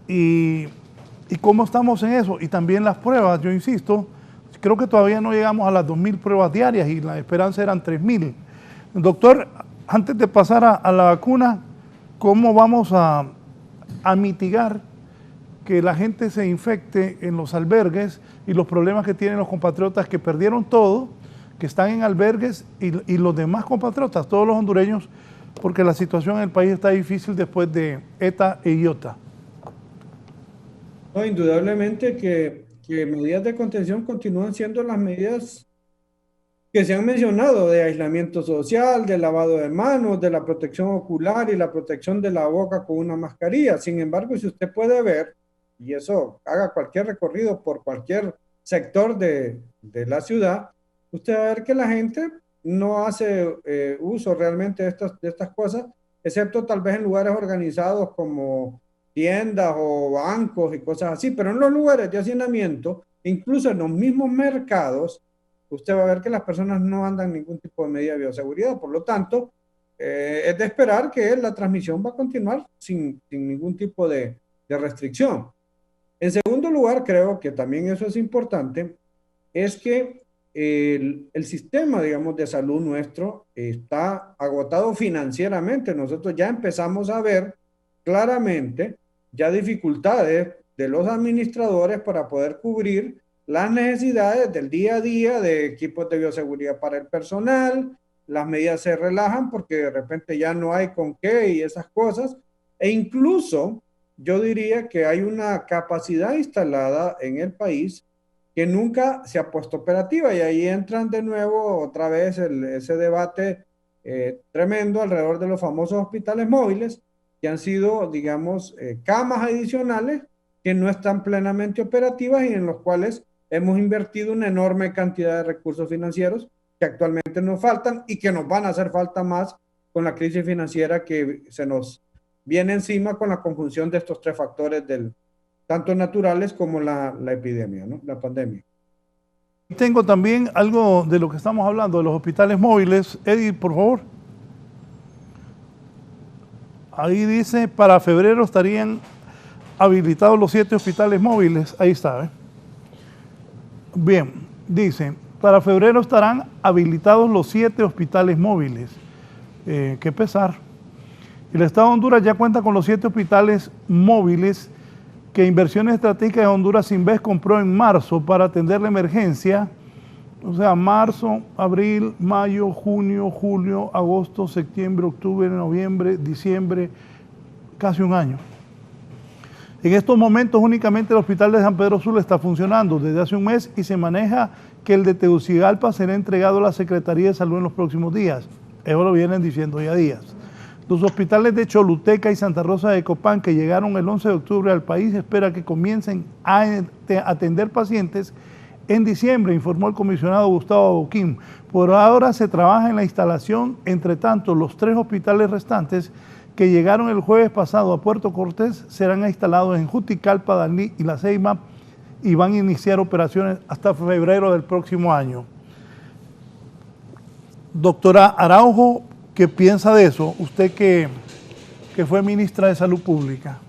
y cómo estamos en eso. Y también las pruebas, yo insisto, creo que todavía no llegamos a las 2.000 pruebas diarias y la esperanza eran 3.000. Doctor, antes de pasar a la vacuna, ¿cómo vamos a mitigar que la gente se infecte en los albergues y los problemas que tienen los compatriotas que perdieron todo, que están en albergues y los demás compatriotas, todos los hondureños, porque la situación en el país está difícil después de ETA e IOTA? No, indudablemente que medidas de contención continúan siendo las medidas que se han mencionado, de aislamiento social, de lavado de manos, de la protección ocular y la protección de la boca con una mascarilla. Sin embargo, si usted puede ver, y eso, haga cualquier recorrido por cualquier sector de la ciudad, usted va a ver que la gente no hace uso realmente de estas cosas, excepto tal vez en lugares organizados como tiendas o bancos y cosas así, pero en los lugares de hacinamiento, incluso en los mismos mercados, usted va a ver que las personas no andan ningún tipo de medida de bioseguridad. Por lo tanto, es de esperar que la transmisión va a continuar sin ningún tipo de restricción. En segundo lugar, creo que también eso es importante, es que el sistema, digamos, de salud nuestro está agotado financieramente. Nosotros ya empezamos a ver claramente ya dificultades de los administradores para poder cubrir las necesidades del día a día de equipos de bioseguridad para el personal. Las medidas se relajan porque de repente ya no hay con qué y esas cosas, e incluso yo diría que hay una capacidad instalada en el país que nunca se ha puesto operativa, y ahí entran de nuevo otra vez ese debate tremendo alrededor de los famosos hospitales móviles, que han sido, digamos, camas adicionales que no están plenamente operativas y en los cuales hemos invertido una enorme cantidad de recursos financieros que actualmente nos faltan y que nos van a hacer falta más con la crisis financiera que se nos viene encima con la conjunción de estos 3 factores, tanto naturales como la epidemia, ¿no? La pandemia. Tengo también algo de lo que estamos hablando, de los hospitales móviles. Eddie, por favor. Ahí dice, para febrero estarían habilitados los 7 hospitales móviles. Ahí está, ¿eh? Bien, dice, para febrero estarán habilitados los 7 hospitales móviles. Qué pesar. El Estado de Honduras ya cuenta con los 7 hospitales móviles que Inversiones Estratégicas de Honduras Inves compró en marzo para atender la emergencia. O sea, marzo, abril, mayo, junio, julio, agosto, septiembre, octubre, noviembre, diciembre, casi un año. En estos momentos únicamente el hospital de San Pedro Sula está funcionando desde hace un mes y se maneja que el de Tegucigalpa será entregado a la Secretaría de Salud en los próximos días. Eso lo vienen diciendo ya días. Los hospitales de Choluteca y Santa Rosa de Copán, que llegaron el 11 de octubre al país, espera que comiencen a atender pacientes en diciembre, informó el comisionado Gustavo Boquín. Por ahora se trabaja en la instalación. Entre tanto, los 3 hospitales restantes que llegaron el jueves pasado a Puerto Cortés serán instalados en Juticalpa, Danlí y La Ceiba y van a iniciar operaciones hasta febrero del próximo año. Doctora Araujo, ¿qué piensa de eso? Usted que fue ministra de Salud Pública.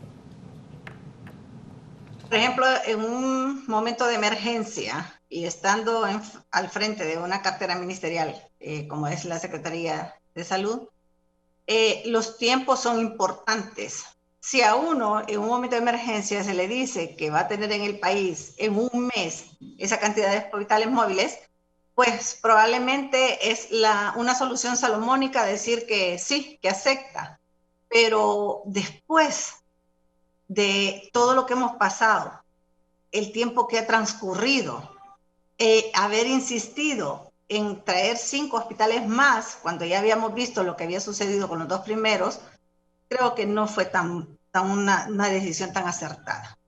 Por ejemplo, en un momento de emergencia y estando al frente de una cartera ministerial, como es la Secretaría de Salud, los tiempos son importantes. Si a uno en un momento de emergencia se le dice que va a tener en el país en un mes esa cantidad de hospitales móviles, pues probablemente es una solución salomónica decir que sí, que acepta. Pero después de todo lo que hemos pasado, el tiempo que ha transcurrido, haber insistido en traer 5 hospitales más, cuando ya habíamos visto lo que había sucedido con los 2 primeros, creo que no fue una decisión tan acertada.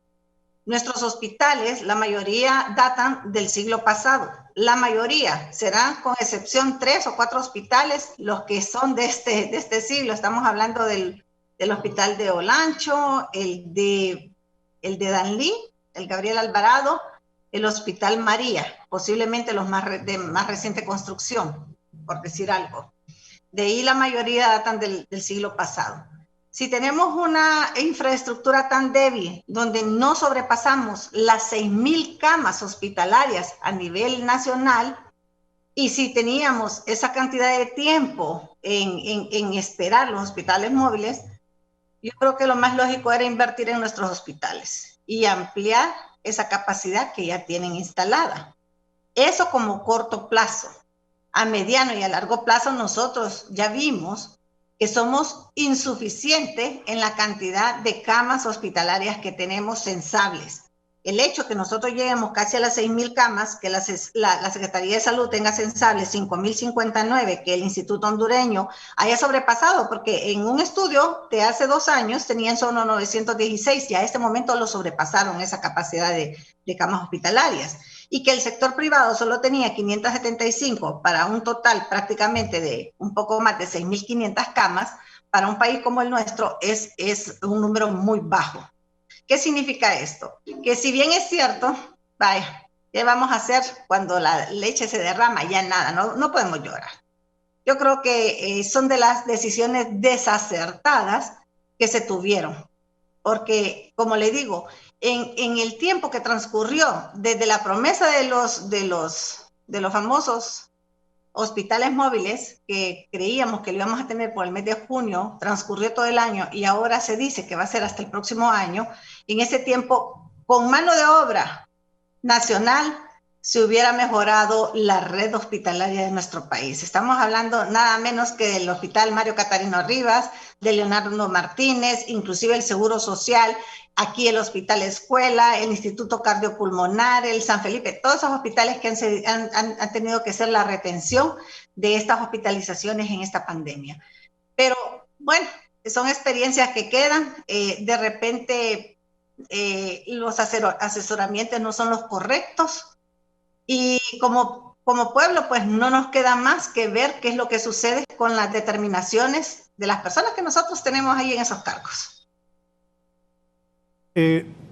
Nuestros hospitales, la mayoría datan del siglo pasado. La mayoría serán, con excepción, 3 o 4 hospitales, los que son de este siglo. Estamos hablando del hospital de Olancho, el de Danlí, el Gabriel Alvarado, el Hospital María, posiblemente los de más reciente construcción, por decir algo. De ahí la mayoría datan del siglo pasado. Si tenemos una infraestructura tan débil, donde no sobrepasamos las 6,000 camas hospitalarias a nivel nacional, y si teníamos esa cantidad de tiempo en esperar los hospitales móviles, yo creo que lo más lógico era invertir en nuestros hospitales y ampliar esa capacidad que ya tienen instalada. Eso como corto plazo. A mediano y a largo plazo nosotros ya vimos que somos insuficientes en la cantidad de camas hospitalarias que tenemos censables. El hecho que nosotros lleguemos casi a las 6,000 camas, que la Secretaría de Salud tenga censables 5,059, que el Instituto Hondureño haya sobrepasado, porque en un estudio de hace 2 años tenían solo 916, y a este momento lo sobrepasaron esa capacidad de camas hospitalarias, y que el sector privado solo tenía 575 para un total prácticamente de un poco más de 6,500 camas, para un país como el nuestro es un número muy bajo. ¿Qué significa esto? Que si bien es cierto, vaya, ¿qué vamos a hacer cuando la leche se derrama? Ya nada, no podemos llorar. Yo creo que son de las decisiones desacertadas que se tuvieron, porque, como le digo, en el tiempo que transcurrió desde la promesa de los famosos hospitales móviles, que creíamos que lo íbamos a tener por el mes de junio, transcurrió todo el año y ahora se dice que va a ser hasta el próximo año. En ese tiempo, con mano de obra nacional, se hubiera mejorado la red hospitalaria de nuestro país. Estamos hablando nada menos que del Hospital Mario Catarino Rivas, de Leonardo Martínez, inclusive el Seguro Social, aquí el Hospital Escuela, el Instituto Cardiopulmonar, el San Felipe, todos esos hospitales que han tenido que ser la retención de estas hospitalizaciones en esta pandemia. Pero bueno, son experiencias que quedan. De repente los asesoramientos no son los correctos, y como pueblo pues no nos queda más que ver qué es lo que sucede con las determinaciones de las personas que nosotros tenemos ahí en esos cargos.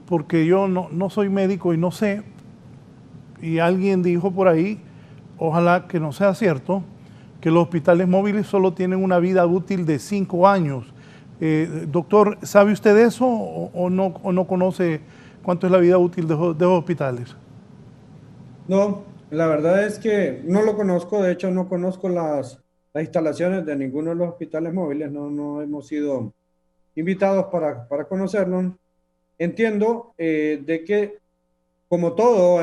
Porque yo no soy médico y no sé, y alguien dijo por ahí, ojalá que no sea cierto, que los hospitales móviles solo tienen una vida útil de 5 años. Doctor, ¿sabe usted eso o no conoce cuánto es la vida útil de los hospitales? No, la verdad es que no lo conozco. De hecho no conozco las instalaciones de ninguno de los hospitales móviles, no hemos sido invitados para conocerlos. Entiendo de que, como todo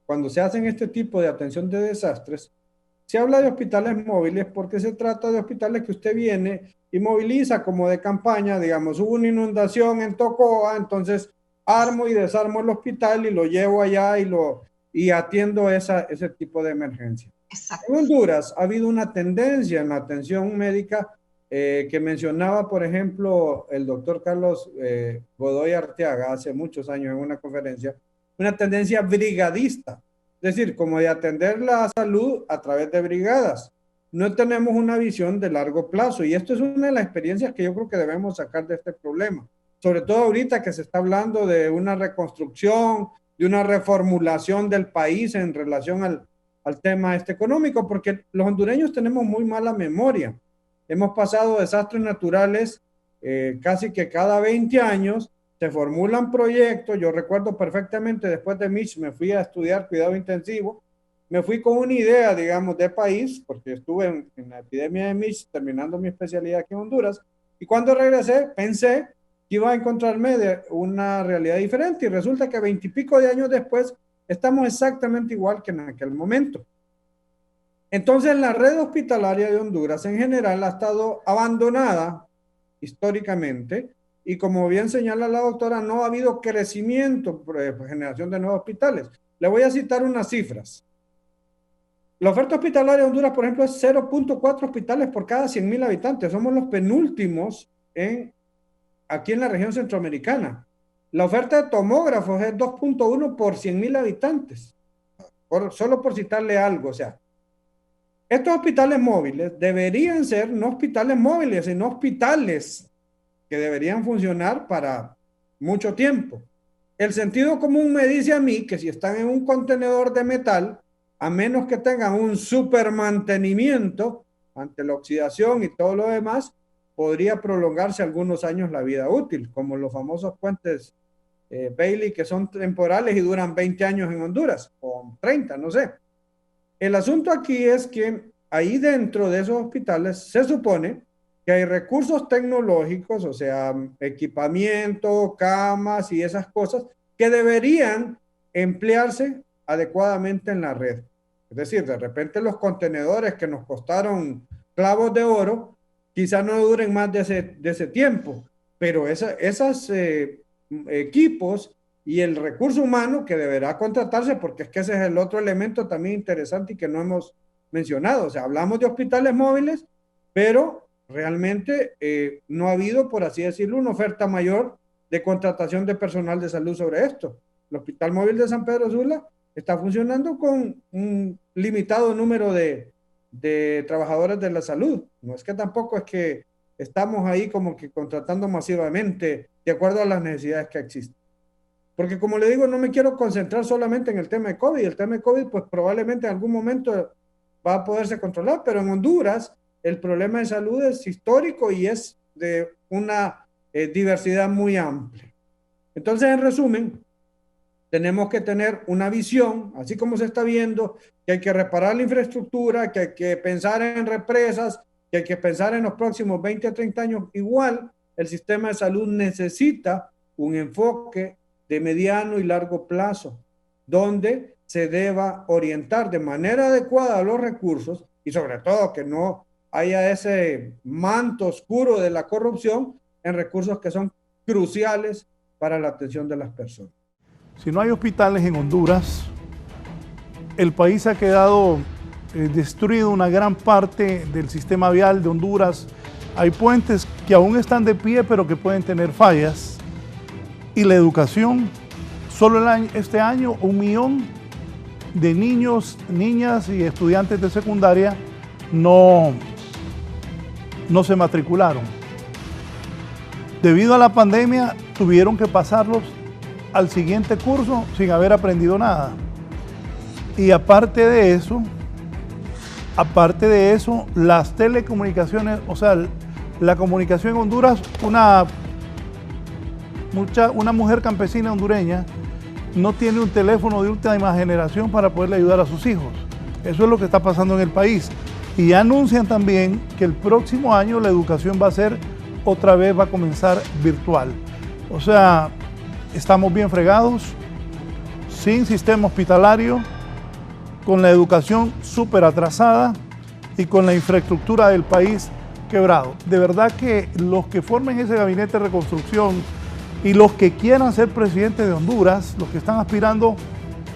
cuando se hacen este tipo de atención de desastres, se habla de hospitales móviles porque se trata de hospitales que usted viene y moviliza como de campaña. Digamos, hubo una inundación en Tocoa, entonces armo y desarmo el hospital y lo llevo allá y atiendo ese tipo de emergencia. Exacto. En Honduras ha habido una tendencia en la atención médica que mencionaba, por ejemplo, el doctor Carlos Godoy Arteaga hace muchos años en una conferencia, una tendencia brigadista, es decir, como de atender la salud a través de brigadas. No tenemos una visión de largo plazo y esto es una de las experiencias que yo creo que debemos sacar de este problema, sobre todo ahorita que se está hablando de una reconstrucción, de una reformulación del país en relación al tema económico, porque los hondureños tenemos muy mala memoria. Hemos pasado desastres naturales casi que cada 20 años, se formulan proyectos. Yo recuerdo perfectamente, después de Mitch me fui a estudiar cuidado intensivo, me fui con una idea, digamos, de país, porque estuve en la epidemia de Mitch terminando mi especialidad aquí en Honduras, y cuando regresé pensé que iba a encontrarme de una realidad diferente, y resulta que 20 y pico de años después estamos exactamente igual que en aquel momento. Entonces la red hospitalaria de Honduras en general ha estado abandonada históricamente, y como bien señala la doctora, no ha habido crecimiento por generación de nuevos hospitales. Le voy a citar unas cifras. La oferta hospitalaria de Honduras, por ejemplo, es 0.4 hospitales por cada 100,000 habitantes. Somos los penúltimos aquí en la región centroamericana. La oferta de tomógrafos es 2.1 por 100,000 habitantes. Solo por citarle algo, o sea, estos hospitales móviles deberían ser no hospitales móviles, sino hospitales que deberían funcionar para mucho tiempo. El sentido común me dice a mí que si están en un contenedor de metal, a menos que tengan un super mantenimiento ante la oxidación y todo lo demás, podría prolongarse algunos años la vida útil, como los famosos puentes Bailey, que son temporales y duran 20 años en Honduras, o 30, no sé. El asunto aquí es que ahí dentro de esos hospitales se supone que hay recursos tecnológicos, o sea, equipamiento, camas y esas cosas que deberían emplearse adecuadamente en la red. Es decir, de repente los contenedores que nos costaron clavos de oro quizás no duren más de ese tiempo, pero esos equipos y el recurso humano que deberá contratarse, porque es que ese es el otro elemento también interesante y que no hemos mencionado. O sea, hablamos de hospitales móviles, pero realmente no ha habido, por así decirlo, una oferta mayor de contratación de personal de salud sobre esto. El Hospital Móvil de San Pedro Sula está funcionando con un limitado número de trabajadores de la salud. No es que tampoco es que estamos ahí como que contratando masivamente de acuerdo a las necesidades que existen. Porque como le digo, no me quiero concentrar solamente en el tema de COVID. El tema de COVID, pues probablemente en algún momento va a poderse controlar, pero en Honduras el problema de salud es histórico y es de una diversidad muy amplia. Entonces, en resumen, tenemos que tener una visión, así como se está viendo, que hay que reparar la infraestructura, que hay que pensar en represas, que hay que pensar en los próximos 20 a 30 años. Igual, el sistema de salud necesita un enfoque de mediano y largo plazo, donde se deba orientar de manera adecuada los recursos y sobre todo que no haya ese manto oscuro de la corrupción en recursos que son cruciales para la atención de las personas. Si no hay hospitales en Honduras, el país ha quedado destruido una gran parte del sistema vial de Honduras. Hay puentes que aún están de pie, pero que pueden tener fallas. Y la educación, solo este año 1 millón de niños, niñas y estudiantes de secundaria no se matricularon. Debido a la pandemia, tuvieron que pasarlos al siguiente curso sin haber aprendido nada. Y aparte de eso, las telecomunicaciones, o sea, la comunicación en Honduras, una mujer campesina hondureña no tiene un teléfono de última generación para poderle ayudar a sus hijos. Eso es lo que está pasando en el país. Y anuncian también que el próximo año la educación va a comenzar virtual. O sea, estamos bien fregados, sin sistema hospitalario, con la educación súper atrasada y con la infraestructura del país quebrado. De verdad que los que formen ese gabinete de reconstrucción y los que quieran ser presidentes de Honduras, los que están aspirando,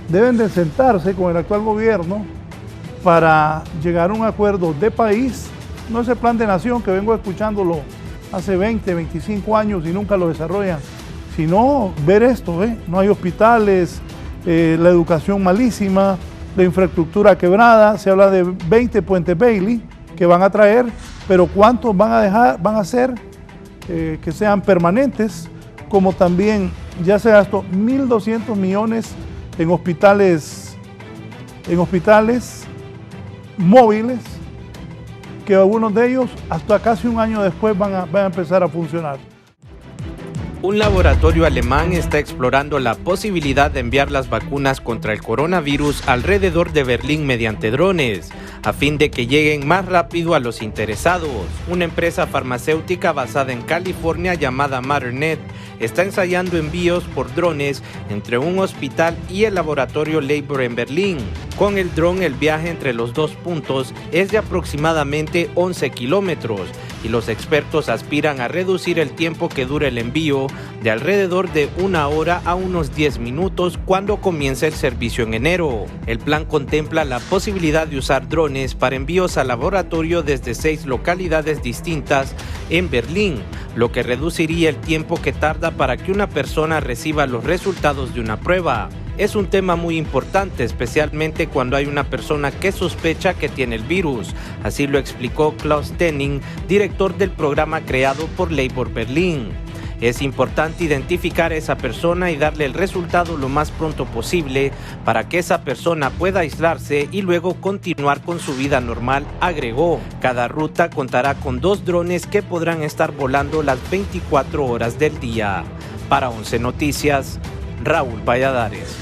deben de sentarse con el actual gobierno para llegar a un acuerdo de país, no ese plan de nación que vengo escuchándolo hace 20, 25 años y nunca lo desarrollan, sino ver esto, no hay hospitales, la educación malísima, la infraestructura quebrada. Se habla de 20 puentes Bailey que van a traer, pero ¿cuántos van a ser que sean permanentes? Como también ya se gastó 1.200 millones en hospitales móviles, que algunos de ellos hasta casi un año después van a empezar a funcionar. Un laboratorio alemán está explorando la posibilidad de enviar las vacunas contra el coronavirus alrededor de Berlín mediante drones, a fin de que lleguen más rápido a los interesados. Una empresa farmacéutica basada en California llamada Matternet está ensayando envíos por drones entre un hospital y el laboratorio Labor en Berlín. Con el dron, el viaje entre los dos puntos es de aproximadamente 11 kilómetros y los expertos aspiran a reducir el tiempo que dura el envío de alrededor de 1 hora a unos 10 minutos cuando comience el servicio en enero. El plan contempla la posibilidad de usar drones para envíos al laboratorio desde 6 localidades distintas en Berlín, lo que reduciría el tiempo que tarda para que una persona reciba los resultados de una prueba. Es un tema muy importante, especialmente cuando hay una persona que sospecha que tiene el virus. Así lo explicó Klaus Tenning, director del programa creado por Labor Berlín. Es importante identificar a esa persona y darle el resultado lo más pronto posible para que esa persona pueda aislarse y luego continuar con su vida normal, agregó. Cada ruta contará con 2 drones que podrán estar volando las 24 horas del día. Para 11 Noticias, Raúl Valladares.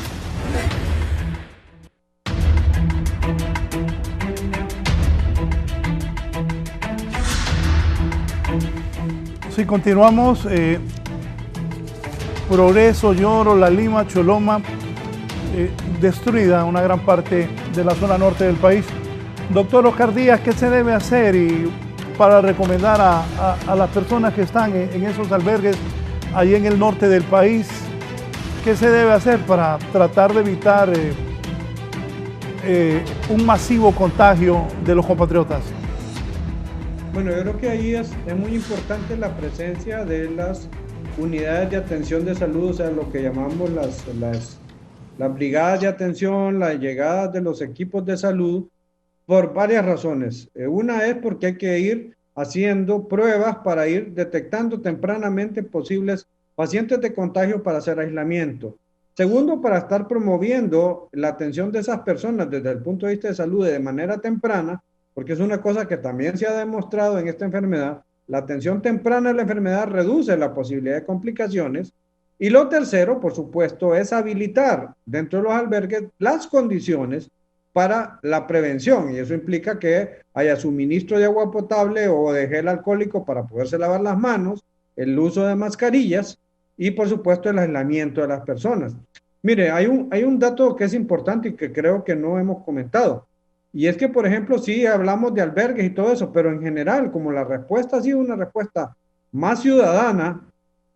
Si continuamos, Progreso, Lloro, La Lima, Choloma, destruida una gran parte de la zona norte del país. Doctor Oscar Díaz, ¿qué se debe hacer para recomendar a las personas que están en esos albergues ahí en el norte del país? ¿Qué se debe hacer para tratar de evitar un masivo contagio de los compatriotas? Bueno, yo creo que ahí es muy importante la presencia de las unidades de atención de salud, o sea, lo que llamamos las brigadas de atención, las llegadas de los equipos de salud, por varias razones. Una es porque hay que ir haciendo pruebas para ir detectando tempranamente posibles pacientes de contagio para hacer aislamiento. Segundo, para estar promoviendo la atención de esas personas desde el punto de vista de salud de manera temprana, porque es una cosa que también se ha demostrado en esta enfermedad. La atención temprana de la enfermedad reduce la posibilidad de complicaciones. Y lo tercero, por supuesto, es habilitar dentro de los albergues las condiciones para la prevención. Y eso implica que haya suministro de agua potable o de gel alcohólico para poderse lavar las manos, el uso de mascarillas y, por supuesto, el aislamiento de las personas. Mire, hay un dato que es importante y que creo que no hemos comentado. Y es que, por ejemplo, sí hablamos de albergues y todo eso, pero en general, como la respuesta ha sido una respuesta más ciudadana,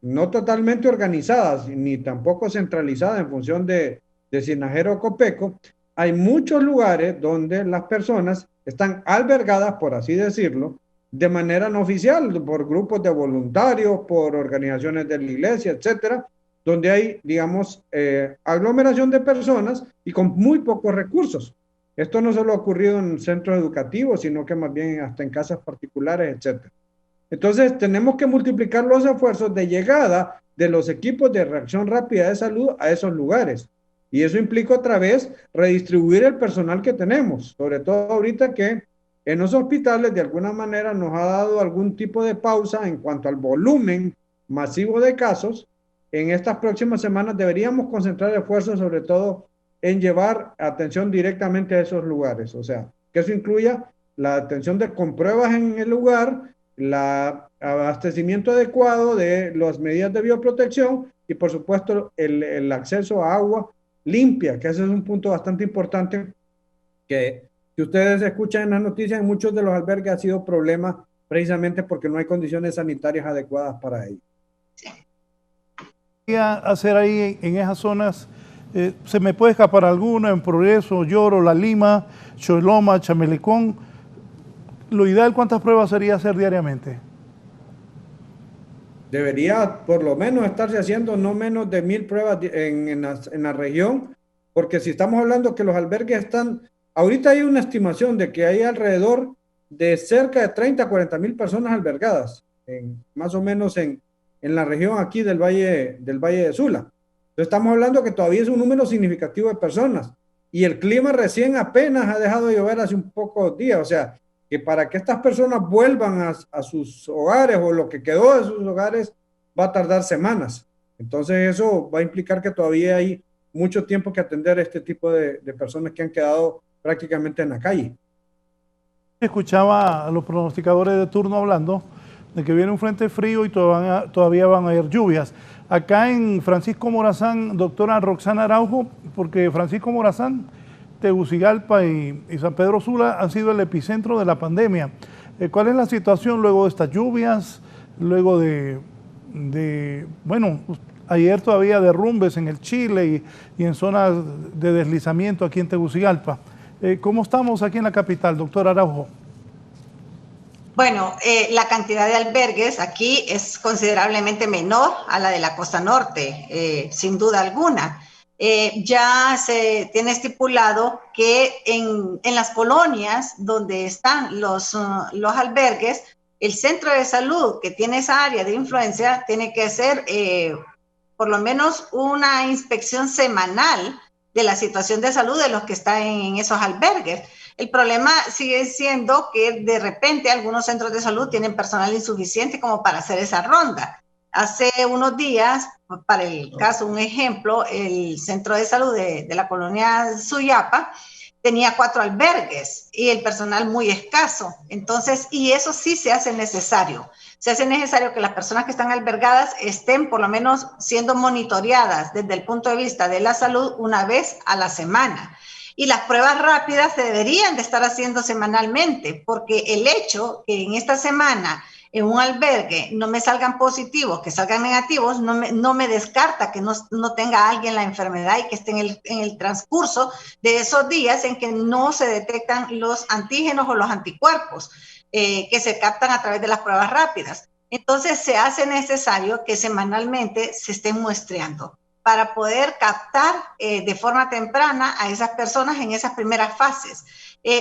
no totalmente organizada, ni tampoco centralizada en función de Sinajero o Copeco, hay muchos lugares donde las personas están albergadas, por así decirlo, de manera no oficial, por grupos de voluntarios, por organizaciones de la iglesia, etcétera, donde hay, digamos, aglomeración de personas y con muy pocos recursos. Esto no solo ha ocurrido en centros educativos, sino que más bien hasta en casas particulares, etc. Entonces, tenemos que multiplicar los esfuerzos de llegada de los equipos de reacción rápida de salud a esos lugares. Y eso implica otra vez redistribuir el personal que tenemos, sobre todo ahorita que en los hospitales de alguna manera nos ha dado algún tipo de pausa en cuanto al volumen masivo de casos. En estas próximas semanas deberíamos concentrar esfuerzos sobre todo en llevar atención directamente a esos lugares, o sea, que eso incluya la atención con pruebas en el lugar, el abastecimiento adecuado de las medidas de bioprotección y, por supuesto, el acceso a agua limpia, que ese es un punto bastante importante que si ustedes escuchan en las noticias, en muchos de los albergues ha sido problema precisamente porque no hay condiciones sanitarias adecuadas para ello. ¿Qué hacer ahí en esas zonas? ¿Se me puede escapar alguno en Progreso, Lloro, La Lima, Choloma, Chamelecón? Lo ideal, ¿cuántas pruebas sería hacer diariamente? Debería por lo menos estarse haciendo no menos de 1000 pruebas en la región porque si estamos hablando que los albergues están, ahorita hay una estimación de que hay alrededor de cerca de 30 a 40 mil personas albergadas, más o menos en la región aquí del Valle de Sula. Entonces estamos hablando que todavía es un número significativo de personas, y el clima recién apenas ha dejado de llover hace un pocos días, o sea, que para que estas personas vuelvan a sus hogares o lo que quedó de sus hogares va a tardar semanas. Entonces eso va a implicar que todavía hay mucho tiempo que atender a este tipo de personas que han quedado prácticamente en la calle. Escuchaba a los pronosticadores de turno hablando de que viene un frente frío y todavía van a haber lluvias. Acá en Francisco Morazán, doctora Roxana Araujo, porque Francisco Morazán, Tegucigalpa y San Pedro Sula han sido el epicentro de la pandemia. ¿Cuál es la situación luego de estas lluvias, luego bueno, ayer todavía derrumbes en el Chile y en zonas de deslizamiento aquí en Tegucigalpa? ¿Cómo estamos aquí en la capital, doctor Araujo? Bueno, la cantidad de albergues aquí es considerablemente menor a la de la costa norte, sin duda alguna. Ya se tiene estipulado que en las colonias donde están los albergues, el centro de salud que tiene esa área de influencia tiene que hacer por lo menos una inspección semanal de la situación de salud de los que están en esos albergues. El problema sigue siendo que de repente algunos centros de salud tienen personal insuficiente como para hacer esa ronda. Hace unos días, para el caso, un ejemplo, el centro de salud de la colonia Suyapa tenía 4 albergues y el personal muy escaso. Entonces, y eso sí se hace necesario. Se hace necesario que las personas que están albergadas estén por lo menos siendo monitoreadas desde el punto de vista de la salud una vez a la semana. Y las pruebas rápidas se deberían de estar haciendo semanalmente, porque el hecho que en esta semana en un albergue no me salgan positivos, que salgan negativos, no me descarta que no tenga alguien la enfermedad y que esté en el transcurso de esos días en que no se detectan los antígenos o los anticuerpos que se captan a través de las pruebas rápidas. Entonces se hace necesario que semanalmente se estén muestreando para poder captar de forma temprana a esas personas en esas primeras fases.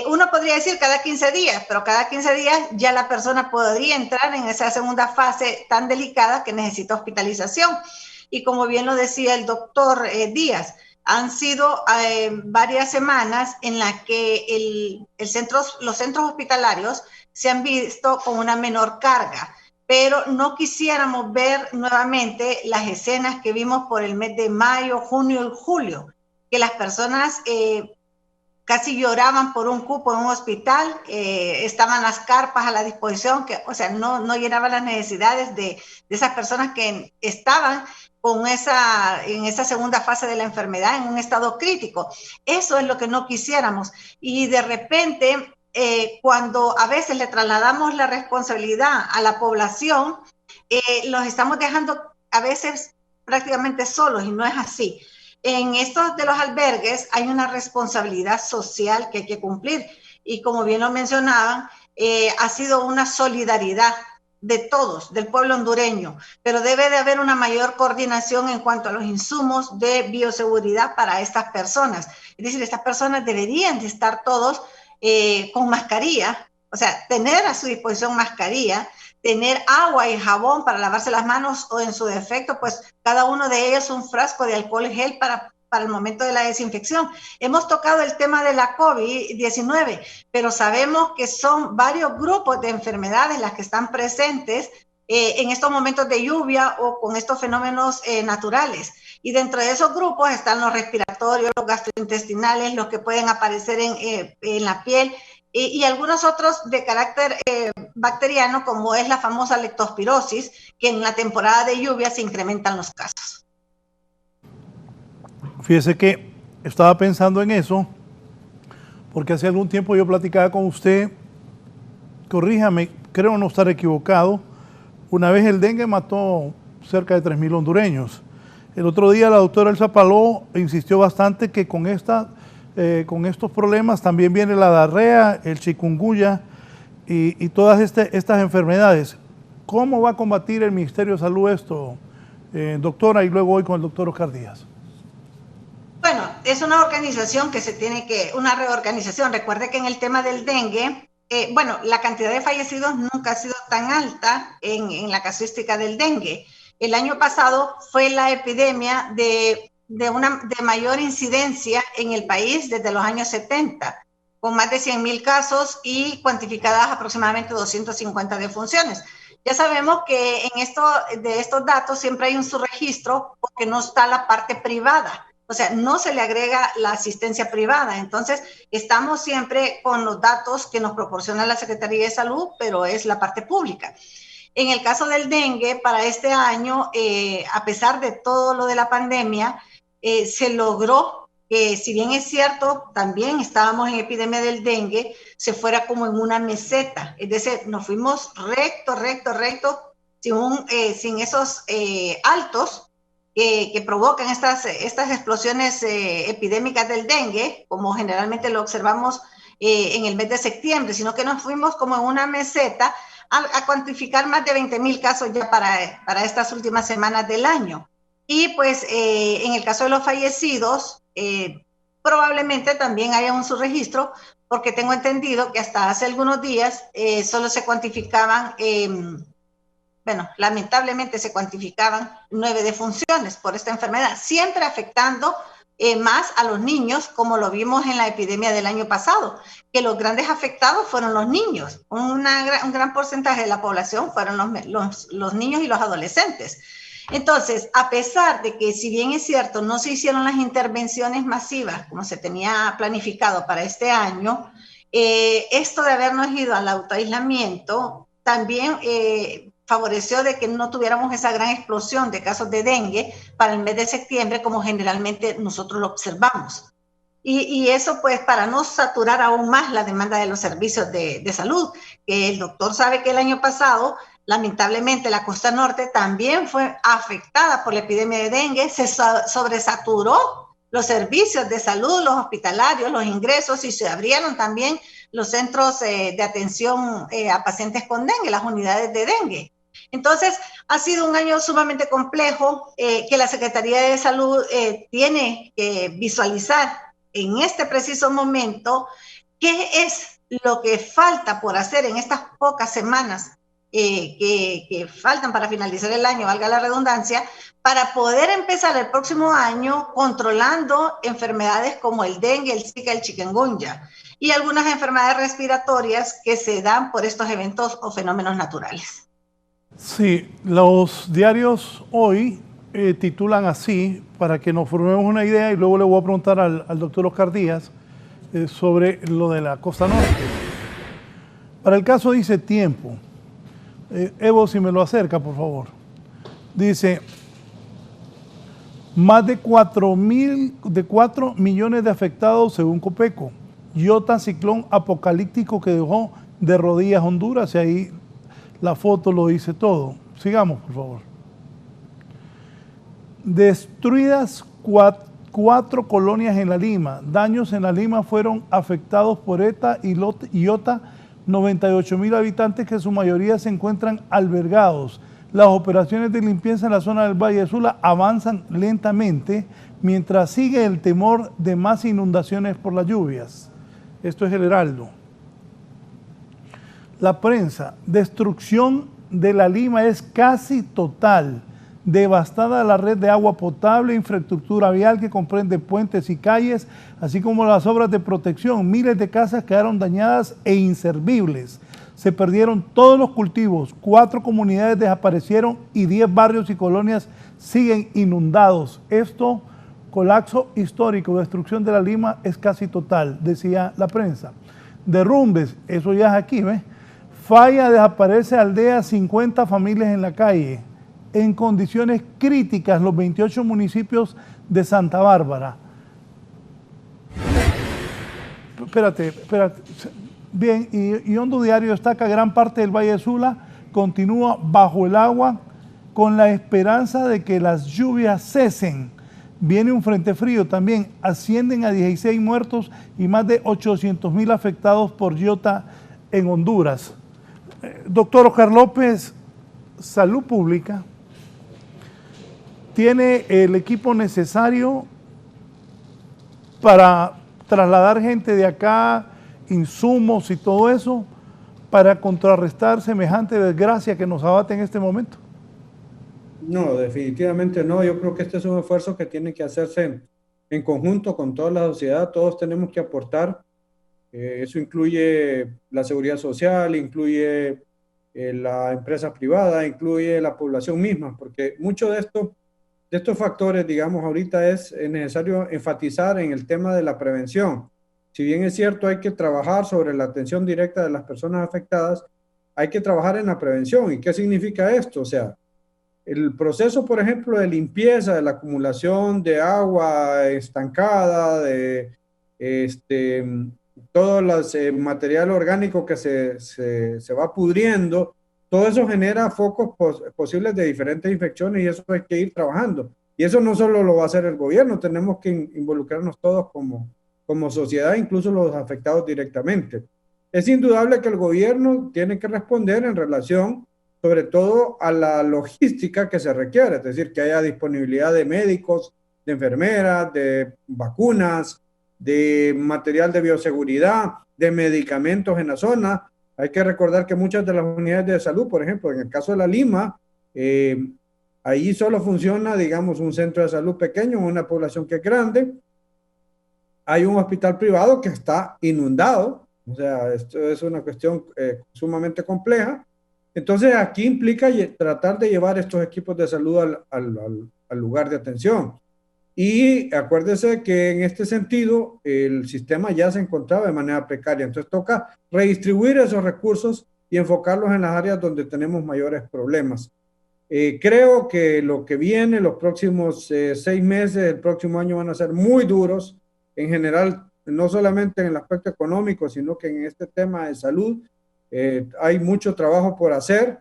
Uno podría decir cada 15 días, pero cada 15 días ya la persona podría entrar en esa segunda fase tan delicada que necesita hospitalización. Y como bien lo decía el doctor Díaz, han sido varias semanas en las que los centros hospitalarios se han visto con una menor carga, pero no quisiéramos ver nuevamente las escenas que vimos por el mes de mayo, junio y julio, que las personas casi lloraban por un cupo en un hospital, estaban las carpas a la disposición, o sea, no llenaban las necesidades de esas personas que estaban en esa segunda fase de la enfermedad, en un estado crítico. Eso es lo que no quisiéramos. Y de repente, cuando a veces le trasladamos la responsabilidad a la población, los estamos dejando a veces prácticamente solos, y no es así. En estos de los albergues hay una responsabilidad social que hay que cumplir, y como bien lo mencionaban, ha sido una solidaridad de todos, del pueblo hondureño, pero debe de haber una mayor coordinación en cuanto a los insumos de bioseguridad para estas personas. Es decir, estas personas deberían de estar todos con mascarilla, o sea, tener a su disposición mascarilla, tener agua y jabón para lavarse las manos, o en su defecto, pues cada uno de ellos un frasco de alcohol gel para el momento de la desinfección. Hemos tocado el tema de la COVID-19, pero sabemos que son varios grupos de enfermedades las que están presentes en estos momentos de lluvia o con estos fenómenos naturales. Y dentro de esos grupos están los respiratorios, los gastrointestinales, los que pueden aparecer en la piel, y algunos otros de carácter bacteriano, como es la famosa leptospirosis, que en la temporada de lluvia se incrementan los casos. Fíjese que estaba pensando en eso, porque hace algún tiempo yo platicaba con usted, corríjame, creo no estar equivocado, una vez el dengue mató cerca de 3.000 hondureños. El otro día la doctora Elsa Paló insistió bastante que con estos problemas también viene la diarrea, el chikungunya y todas estas enfermedades. ¿Cómo va a combatir el Ministerio de Salud esto, doctora? Y luego voy con el doctor Oscar Díaz. Bueno, es una organización que se tiene que, una reorganización. Recuerde que en el tema del dengue, bueno, la cantidad de fallecidos nunca ha sido tan alta en la casuística del dengue. El año pasado fue la epidemia de mayor incidencia en el país desde los años 70, con más de 100.000 casos y cuantificadas aproximadamente 250 defunciones. Ya sabemos que de estos datos siempre hay un subregistro porque no está la parte privada, o sea, no se le agrega la asistencia privada. Entonces, estamos siempre con los datos que nos proporciona la Secretaría de Salud, pero es la parte pública. En el caso del dengue, para este año, a pesar de todo lo de la pandemia, se logró que, si bien es cierto, también estábamos en epidemia del dengue, se fuera como en una meseta, es decir, nos fuimos recto, sin esos altos que provocan estas explosiones epidémicas del dengue, como generalmente lo observamos en el mes de septiembre, sino que nos fuimos como en una meseta a cuantificar más de 20.000 casos ya para estas últimas semanas del año. Y pues en el caso de los fallecidos, probablemente también haya un subregistro, porque tengo entendido que hasta hace algunos días solo se cuantificaban, lamentablemente se cuantificaban 9 defunciones por esta enfermedad, siempre afectando más a los niños, como lo vimos en la epidemia del año pasado, que los grandes afectados fueron los niños. Un gran porcentaje de la población fueron los niños y los adolescentes. Entonces, a pesar de que, si bien es cierto, no se hicieron las intervenciones masivas como se tenía planificado para este año, esto de habernos ido al autoaislamiento también favoreció de que no tuviéramos esa gran explosión de casos de dengue para el mes de septiembre, como generalmente nosotros lo observamos. Y eso, pues, para no saturar aún más la demanda de los servicios de salud, que el doctor sabe que el año pasado, lamentablemente, la costa norte también fue afectada por la epidemia de dengue, se sobresaturó los servicios de salud, los hospitalarios, los ingresos, y se abrieron también los centros de atención a pacientes con dengue, las unidades de dengue. Entonces, ha sido un año sumamente complejo que la Secretaría de Salud tiene que visualizar en este preciso momento qué es lo que falta por hacer en estas pocas semanas que faltan para finalizar el año, valga la redundancia, para poder empezar el próximo año controlando enfermedades como el dengue, el zika, el chikungunya y algunas enfermedades respiratorias que se dan por estos eventos o fenómenos naturales. Sí, los diarios hoy titulan así, para que nos formemos una idea, y luego le voy a preguntar al doctor Oscar Díaz sobre lo de la costa norte. Para el caso dice Tiempo. Evo, si me lo acerca, por favor. Dice, más de 4 millones de afectados según Copeco. Iota, ciclón apocalíptico que dejó de rodillas Honduras, y ahí la foto lo dice todo. Sigamos, por favor. Destruidas 4 colonias en La Lima. Daños en La Lima fueron afectados por ETA y Iota, 98.000 habitantes que su mayoría se encuentran albergados. Las operaciones de limpieza en la zona del Valle de Sula avanzan lentamente mientras sigue el temor de más inundaciones por las lluvias. Esto es el Heraldo. La Prensa, destrucción de La Lima es casi total. Devastada la red de agua potable, infraestructura vial que comprende puentes y calles, así como las obras de protección. Miles de casas quedaron dañadas e inservibles. Se perdieron todos los cultivos, 4 comunidades desaparecieron y 10 barrios y colonias siguen inundados. Esto, colapso histórico, destrucción de La Lima es casi total, decía la Prensa. Derrumbes, eso ya es aquí, ¿ves? Falla, desaparece aldea, 50 familias en la calle. En condiciones críticas los 28 municipios de Santa Bárbara. Espérate. Bien, y Hondo Diario destaca gran parte del Valle de Sula continúa bajo el agua con la esperanza de que las lluvias cesen. Viene un frente frío también, ascienden a 16 muertos y más de 800.000 afectados por Iota en Honduras. Doctor Oscar López, Salud Pública tiene el equipo necesario para trasladar gente de acá, insumos y todo eso, para contrarrestar semejante desgracia que nos abate en este momento? No, definitivamente no. Yo creo que este es un esfuerzo que tiene que hacerse en conjunto con toda la sociedad. Todos tenemos que aportar. Eso incluye la seguridad social, incluye la empresa privada, incluye la población misma, porque mucho de estos factores, digamos, ahorita es necesario enfatizar en el tema de la prevención. Si bien es cierto, hay que trabajar sobre la atención directa de las personas afectadas, hay que trabajar en la prevención. ¿Y qué significa esto? O sea, el proceso, por ejemplo, de limpieza, de la acumulación de agua estancada, de todo el material orgánico que se va pudriendo, todo eso genera focos posibles de diferentes infecciones y eso hay que ir trabajando. Y eso no solo lo va a hacer el gobierno, tenemos que involucrarnos todos como sociedad, incluso los afectados directamente. Es indudable que el gobierno tiene que responder en relación sobre todo a la logística que se requiere, es decir, que haya disponibilidad de médicos, de enfermeras, de vacunas, de material de bioseguridad, de medicamentos en la zona. Hay que recordar que muchas de las unidades de salud, por ejemplo, en el caso de La Lima, ahí solo funciona, digamos, un centro de salud pequeño en una población que es grande. Hay un hospital privado que está inundado, o sea, esto es una cuestión sumamente compleja. Entonces, aquí implica tratar de llevar estos equipos de salud al lugar de atención. Y acuérdese que en este sentido, el sistema ya se encontraba de manera precaria. Entonces, toca redistribuir esos recursos y enfocarlos en las áreas donde tenemos mayores problemas. Creo que lo que viene, los próximos 6 meses, el próximo año van a ser muy duros, en general, no solamente en el aspecto económico, sino que en este tema de salud. Hay mucho trabajo por hacer.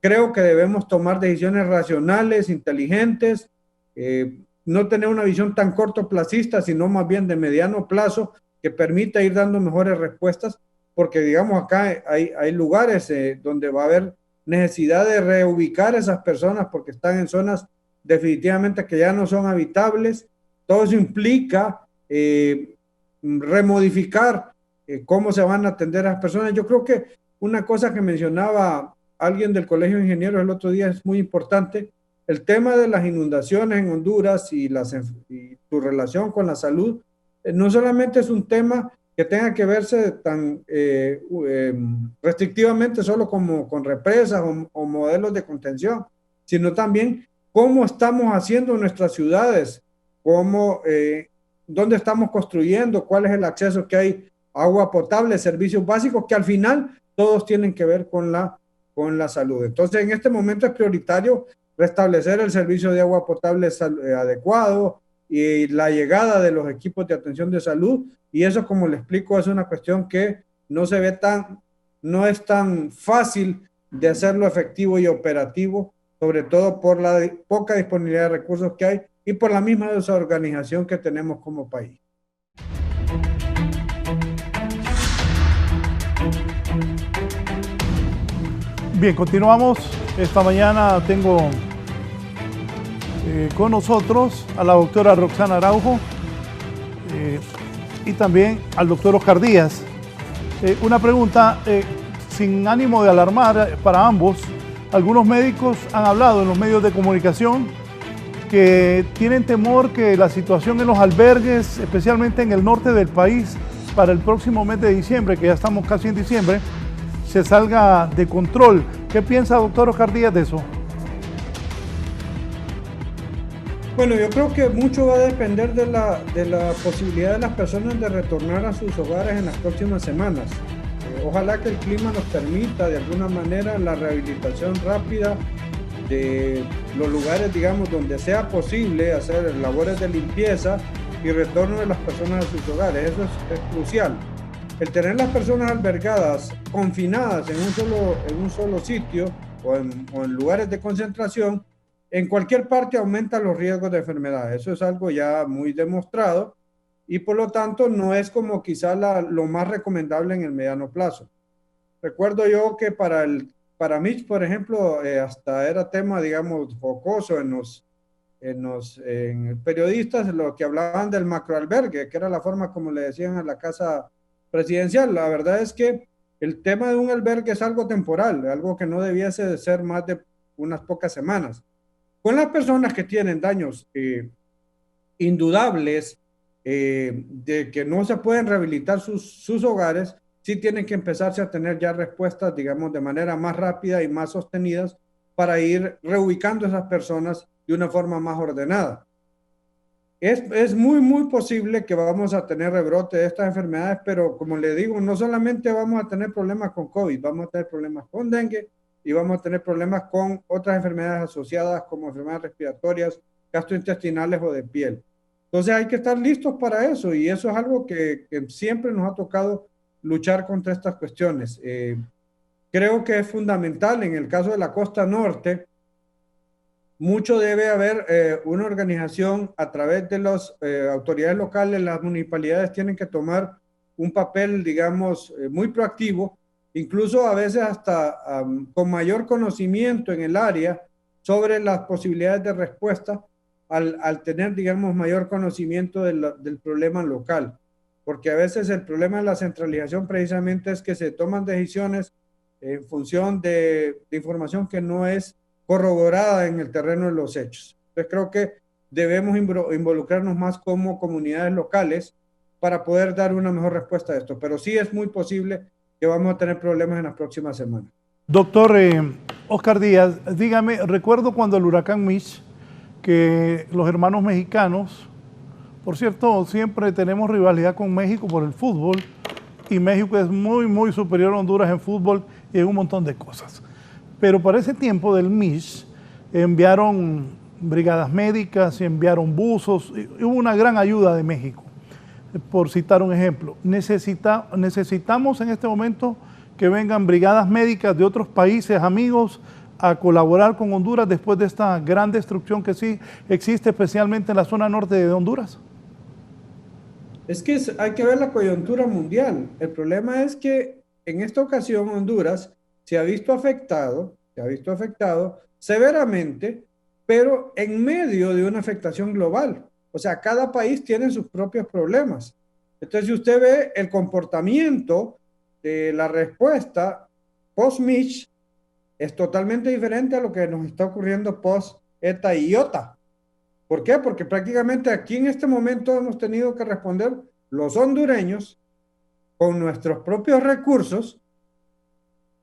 Creo que debemos tomar decisiones racionales, inteligentes, no tener una visión tan cortoplacista, sino más bien de mediano plazo que permita ir dando mejores respuestas, porque digamos acá hay lugares donde va a haber necesidad de reubicar a esas personas porque están en zonas definitivamente que ya no son habitables. Todo eso implica remodificar cómo se van a atender a las personas. Yo creo que una cosa que mencionaba alguien del Colegio de Ingenieros el otro día es muy importante, el tema de las inundaciones en Honduras y tu relación con la salud, no solamente es un tema que tenga que verse tan restrictivamente solo como con represas o modelos de contención, sino también cómo estamos haciendo nuestras ciudades, dónde estamos construyendo, cuál es el acceso que hay, agua potable, servicios básicos, que al final todos tienen que ver con la salud. Entonces, en este momento es prioritario restablecer el servicio de agua potable adecuado y la llegada de los equipos de atención de salud, y eso, como le explico, es una cuestión que no es tan fácil de hacerlo efectivo y operativo, sobre todo por la poca disponibilidad de recursos que hay y por la misma desorganización que tenemos como país. Bien, continuamos. Esta mañana tengo con nosotros a la doctora Roxana Araujo y también al doctor Oscar Díaz. Una pregunta sin ánimo de alarmar para ambos. Algunos médicos han hablado en los medios de comunicación que tienen temor que la situación en los albergues, especialmente en el norte del país, para el próximo mes de diciembre, que ya estamos casi en diciembre, se salga de control. ¿Qué piensa, doctor Oscar Díaz, de eso? Bueno, yo creo que mucho va a depender de la posibilidad de las personas de retornar a sus hogares en las próximas semanas. Ojalá que el clima nos permita de alguna manera la rehabilitación rápida de los lugares, digamos, donde sea posible hacer labores de limpieza y retorno de las personas a sus hogares. Eso es crucial. El tener las personas albergadas, confinadas en un solo sitio o en lugares de concentración, en cualquier parte aumenta los riesgos de enfermedad. Eso es algo ya muy demostrado y por lo tanto no es como quizá lo más recomendable en el mediano plazo. Recuerdo yo que para Mitch, por ejemplo, hasta era tema, digamos, jocoso en en periodistas lo que hablaban del macroalbergue, que era la forma como le decían a la casa presidencial. La verdad es que el tema de un albergue es algo temporal, algo que no debiese de ser más de unas pocas semanas. Con las personas que tienen daños indudables, de que no se pueden rehabilitar sus hogares, sí tienen que empezarse a tener ya respuestas, digamos, de manera más rápida y más sostenidas para ir reubicando a esas personas de una forma más ordenada. Es muy posible que vamos a tener rebrote de estas enfermedades, pero como le digo, no solamente vamos a tener problemas con COVID, vamos a tener problemas con dengue y vamos a tener problemas con otras enfermedades asociadas como enfermedades respiratorias, gastrointestinales o de piel. Entonces hay que estar listos para eso, y eso es algo que siempre nos ha tocado luchar contra estas cuestiones. Creo que es fundamental en el caso de la costa norte. Mucho debe haber una organización a través de las autoridades locales. Las municipalidades tienen que tomar un papel, digamos, muy proactivo, incluso a veces hasta con mayor conocimiento en el área sobre las posibilidades de respuesta al tener, digamos, mayor conocimiento del problema local. Porque a veces el problema de la centralización precisamente es que se toman decisiones en función de información que no es corroborada en el terreno de los hechos. Entonces creo que debemos involucrarnos más como comunidades locales para poder dar una mejor respuesta a esto. Pero sí es muy posible que vamos a tener problemas en las próximas semanas. Doctor Oscar Díaz, dígame, recuerdo cuando el huracán Mitch, que los hermanos mexicanos, por cierto, siempre tenemos rivalidad con México por el fútbol, y México es muy superior a Honduras en fútbol y en un montón de cosas. Pero para ese tiempo del Mitch enviaron brigadas médicas, enviaron buzos, y hubo una gran ayuda de México, por citar un ejemplo. Necesitamos en este momento que vengan brigadas médicas de otros países amigos a colaborar con Honduras después de esta gran destrucción que sí existe, especialmente en la zona norte de Honduras. Es que hay que ver la coyuntura mundial. El problema es que en esta ocasión Honduras se ha visto afectado severamente, pero en medio de una afectación global. O sea, cada país tiene sus propios problemas. Entonces, si usted ve el comportamiento de la respuesta post-Mitch, es totalmente diferente a lo que nos está ocurriendo post-ETA y IOTA. ¿Por qué? Porque prácticamente aquí en este momento hemos tenido que responder los hondureños con nuestros propios recursos,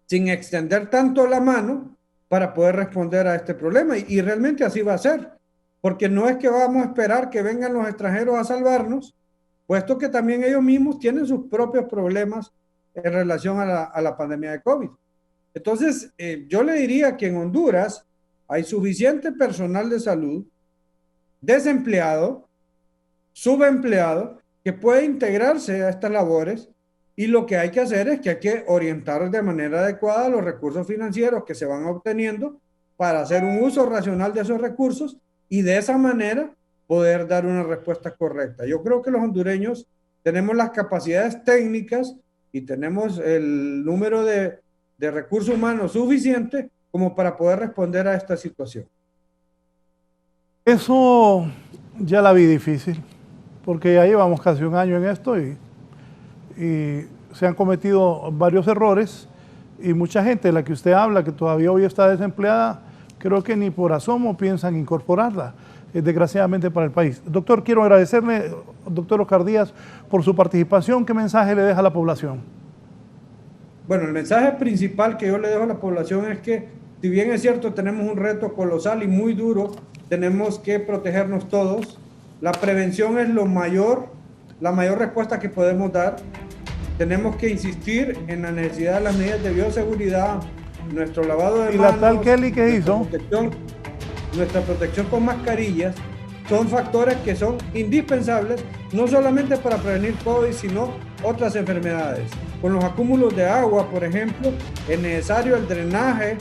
sin extender tanto la mano para poder responder a este problema. Y realmente así va a ser, porque no es que vamos a esperar que vengan los extranjeros a salvarnos, puesto que también ellos mismos tienen sus propios problemas en relación a la pandemia de COVID. Entonces, yo le diría que en Honduras hay suficiente personal de salud, desempleado, subempleado, que puede integrarse a estas labores, y lo que hay que hacer es que hay que orientar de manera adecuada los recursos financieros que se van obteniendo para hacer un uso racional de esos recursos y de esa manera poder dar una respuesta correcta. Yo creo que los hondureños tenemos las capacidades técnicas y tenemos el número de recursos humanos suficiente como para poder responder a esta situación. Eso ya la vi difícil, porque ya llevamos casi un año en esto y se han cometido varios errores, y mucha gente de la que usted habla, que todavía hoy está desempleada, creo que ni por asomo piensan incorporarla, desgraciadamente para el país. Doctor, quiero agradecerle, doctor Oscar Díaz, por su participación. ¿Qué mensaje le deja a la población? Bueno, el mensaje principal que yo le dejo a la población es que, si bien es cierto, tenemos un reto colosal y muy duro, tenemos que protegernos todos. La prevención es la mayor respuesta que podemos dar. Tenemos que insistir en la necesidad de las medidas de bioseguridad, nuestro lavado de manos. ¿Y la tal Kelly qué hizo? Nuestra protección con mascarillas son factores que son indispensables, no solamente para prevenir COVID, sino otras enfermedades. Con los acúmulos de agua, por ejemplo, es necesario el drenaje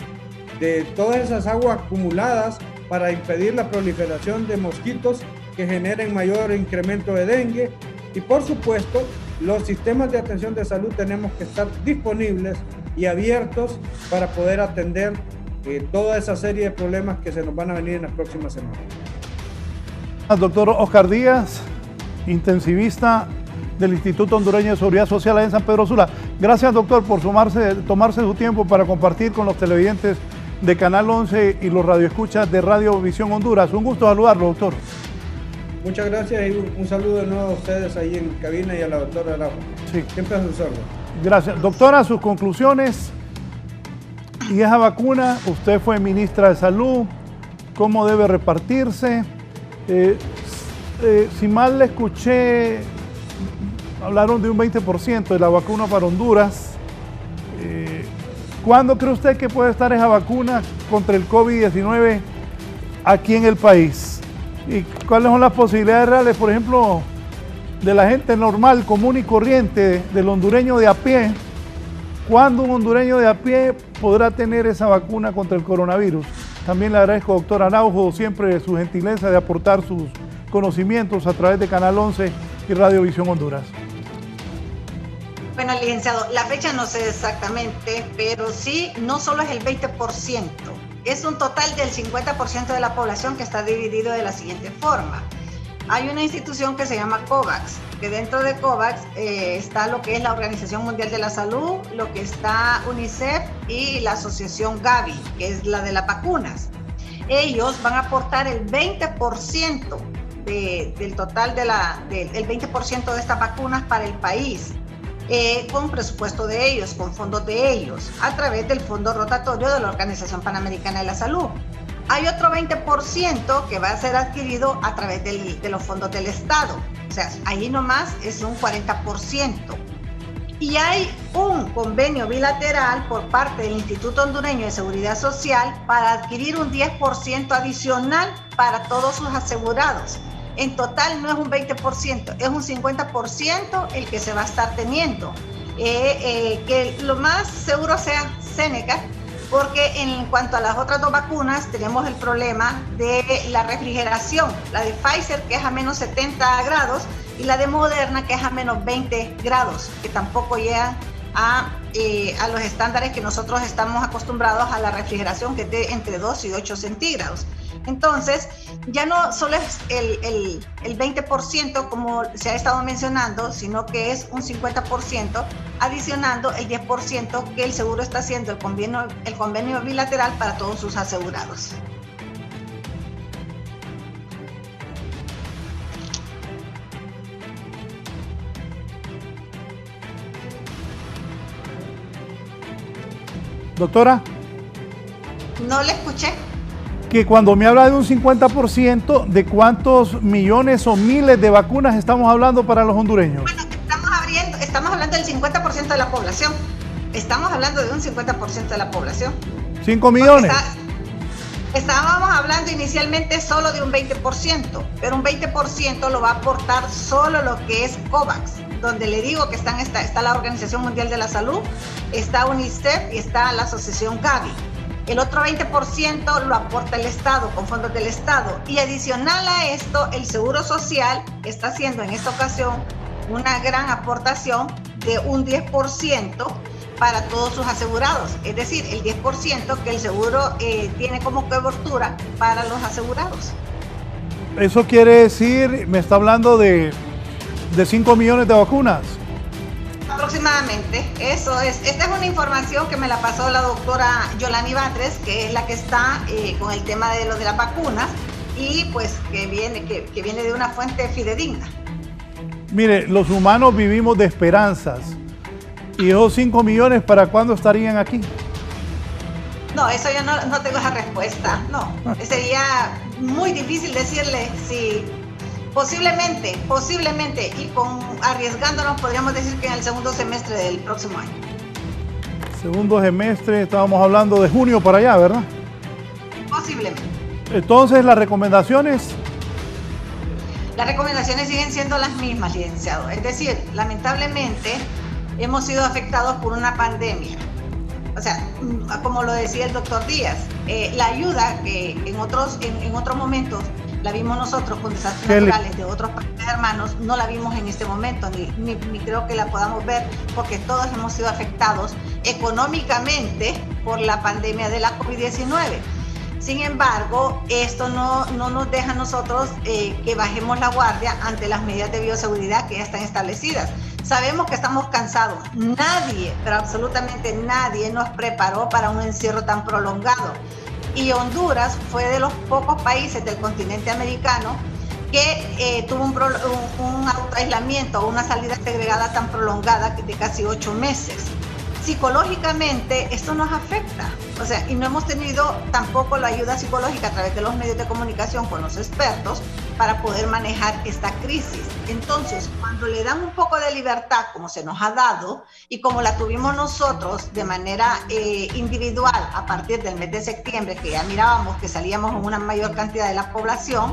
de todas esas aguas acumuladas para impedir la proliferación de mosquitos que generen mayor incremento de dengue. Y por supuesto, los sistemas de atención de salud tenemos que estar disponibles y abiertos para poder atender toda esa serie de problemas que se nos van a venir en las próximas semanas. Doctor Oscar Díaz, intensivista del Instituto Hondureño de Seguridad Social en San Pedro Sula. Gracias, doctor, por tomarse su tiempo para compartir con los televidentes de Canal 11 y los radioescuchas de Radio Visión Honduras. Un gusto saludarlo, doctor. Muchas gracias y un saludo de nuevo a ustedes ahí en cabina y a la doctora Araujo. Sí. Siempre a sus órdenes. Gracias. Doctora, sus conclusiones. Y esa vacuna, usted fue ministra de Salud, ¿cómo debe repartirse? Si mal le escuché, hablaron de un 20% de la vacuna para Honduras. ¿Cuándo cree usted que puede estar esa vacuna contra el COVID-19 aquí en el país? ¿Y cuáles son las posibilidades reales, por ejemplo, de la gente normal, común y corriente, del hondureño de a pie? ¿Cuándo un hondureño de a pie podrá tener esa vacuna contra el coronavirus? También le agradezco, doctor Araujo, siempre su gentileza de aportar sus conocimientos a través de Canal 11 y Radio Visión Honduras. Bueno, licenciado, la fecha no sé exactamente, pero sí, no solo es el 20%, es un total del 50% de la población que está dividido de la siguiente forma. Hay una institución que se llama COVAX, que dentro de COVAX está lo que es la Organización Mundial de la Salud, lo que está UNICEF y la Asociación Gavi, que es la de las vacunas. Ellos van a aportar el 20% del total el 20% de estas vacunas para el país, con presupuesto de ellos, con fondos de ellos, a través del fondo rotatorio de la Organización Panamericana de la Salud. Hay otro 20% que va a ser adquirido a través de los fondos del Estado. O sea, ahí nomás es un 40%. Y hay un convenio bilateral por parte del Instituto Hondureño de Seguridad Social para adquirir un 10% adicional para todos sus asegurados. En total no es un 20%, es un 50% el que se va a estar teniendo. Que lo más seguro sea Seneca, porque en cuanto a las otras dos vacunas tenemos el problema de la refrigeración, la de Pfizer que es a menos 70 grados y la de Moderna que es a menos 20 grados, que tampoco llegan a los estándares que nosotros estamos acostumbrados a la refrigeración, que es de entre 2 y 8 centígrados. Entonces, ya no solo es el 20% como se ha estado mencionando, sino que es un 50% adicionando el 10% que el seguro está haciendo el convenio bilateral para todos sus asegurados. Doctora. No le escuché. Que cuando me habla de un 50%, ¿de cuántos millones o miles de vacunas estamos hablando para los hondureños? Bueno, estamos hablando del 50% de la población. Estamos hablando de un 50% de la población. 5 millones. Estábamos hablando inicialmente solo de un 20%, pero un 20% lo va a aportar solo lo que es COVAX, donde le digo que está la Organización Mundial de la Salud, está UNICEF y está la Asociación Gavi. El otro 20% lo aporta el Estado, con fondos del Estado. Y adicional a esto, el Seguro Social está haciendo en esta ocasión una gran aportación de un 10% para todos sus asegurados. Es decir, el 10% que el seguro tiene como cobertura para los asegurados. Eso quiere decir, me está hablando de 5 millones de vacunas. Aproximadamente, eso es. Esta es una información que me la pasó la doctora Yolani Batres, que es la que está con el tema de lo de las vacunas y pues que viene de una fuente fidedigna. Mire, los humanos vivimos de esperanzas. ¿Y esos 5 millones para cuándo estarían aquí? No, eso yo no tengo esa respuesta, no. Sería muy difícil decirle si... Posiblemente, y arriesgándonos, podríamos decir que en el segundo semestre del próximo año. Segundo semestre, estábamos hablando de junio para allá, ¿verdad? Posiblemente. Entonces, ¿las recomendaciones? Las recomendaciones siguen siendo las mismas, licenciado. Es decir, lamentablemente, hemos sido afectados por una pandemia. O sea, como lo decía el doctor Díaz, la ayuda que en otros momentos la vimos nosotros con desastres naturales de otros países hermanos, no la vimos en este momento, ni creo que la podamos ver, porque todos hemos sido afectados económicamente por la pandemia de la COVID-19. Sin embargo, esto no nos deja a nosotros que bajemos la guardia ante las medidas de bioseguridad que ya están establecidas. Sabemos que estamos cansados. Nadie, pero absolutamente nadie nos preparó para un encierro tan prolongado. Y Honduras fue de los pocos países del continente americano que tuvo un autoaislamiento, una salida segregada tan prolongada de casi 8 meses. Psicológicamente esto nos afecta, o sea, y no hemos tenido tampoco la ayuda psicológica a través de los medios de comunicación con los expertos para poder manejar esta crisis. Entonces, cuando le dan un poco de libertad, como se nos ha dado, y como la tuvimos nosotros de manera individual a partir del mes de septiembre, que ya mirábamos que salíamos en una mayor cantidad de la población,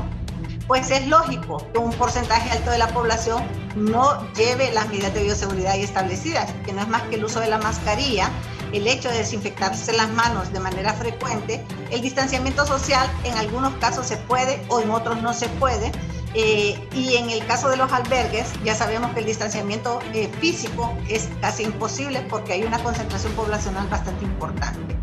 pues es lógico que un porcentaje alto de la población no lleve las medidas de bioseguridad ahí establecidas, que no es más que el uso de la mascarilla, el hecho de desinfectarse las manos de manera frecuente, el distanciamiento social en algunos casos se puede o en otros no se puede, y en el caso de los albergues ya sabemos que el distanciamiento físico es casi imposible porque hay una concentración poblacional bastante importante.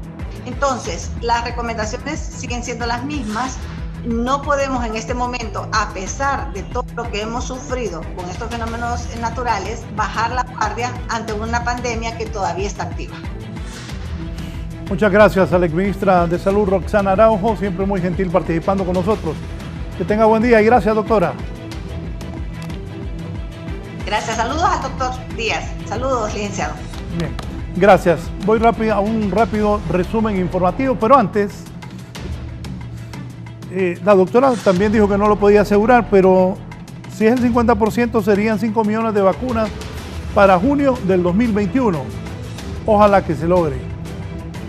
Entonces, las recomendaciones siguen siendo las mismas. No podemos en este momento, a pesar de todo lo que hemos sufrido con estos fenómenos naturales, bajar la guardia ante una pandemia que todavía está activa. Muchas gracias a la exministra de Salud, Roxana Araujo, siempre muy gentil participando con nosotros. Que tenga buen día y gracias, doctora. Gracias, saludos al doctor Díaz. Saludos, licenciado. Bien, gracias. Voy rápido a un rápido resumen informativo, pero antes... la doctora también dijo que no lo podía asegurar, pero si es el 50% serían 5 millones de vacunas para junio del 2021. Ojalá que se logre,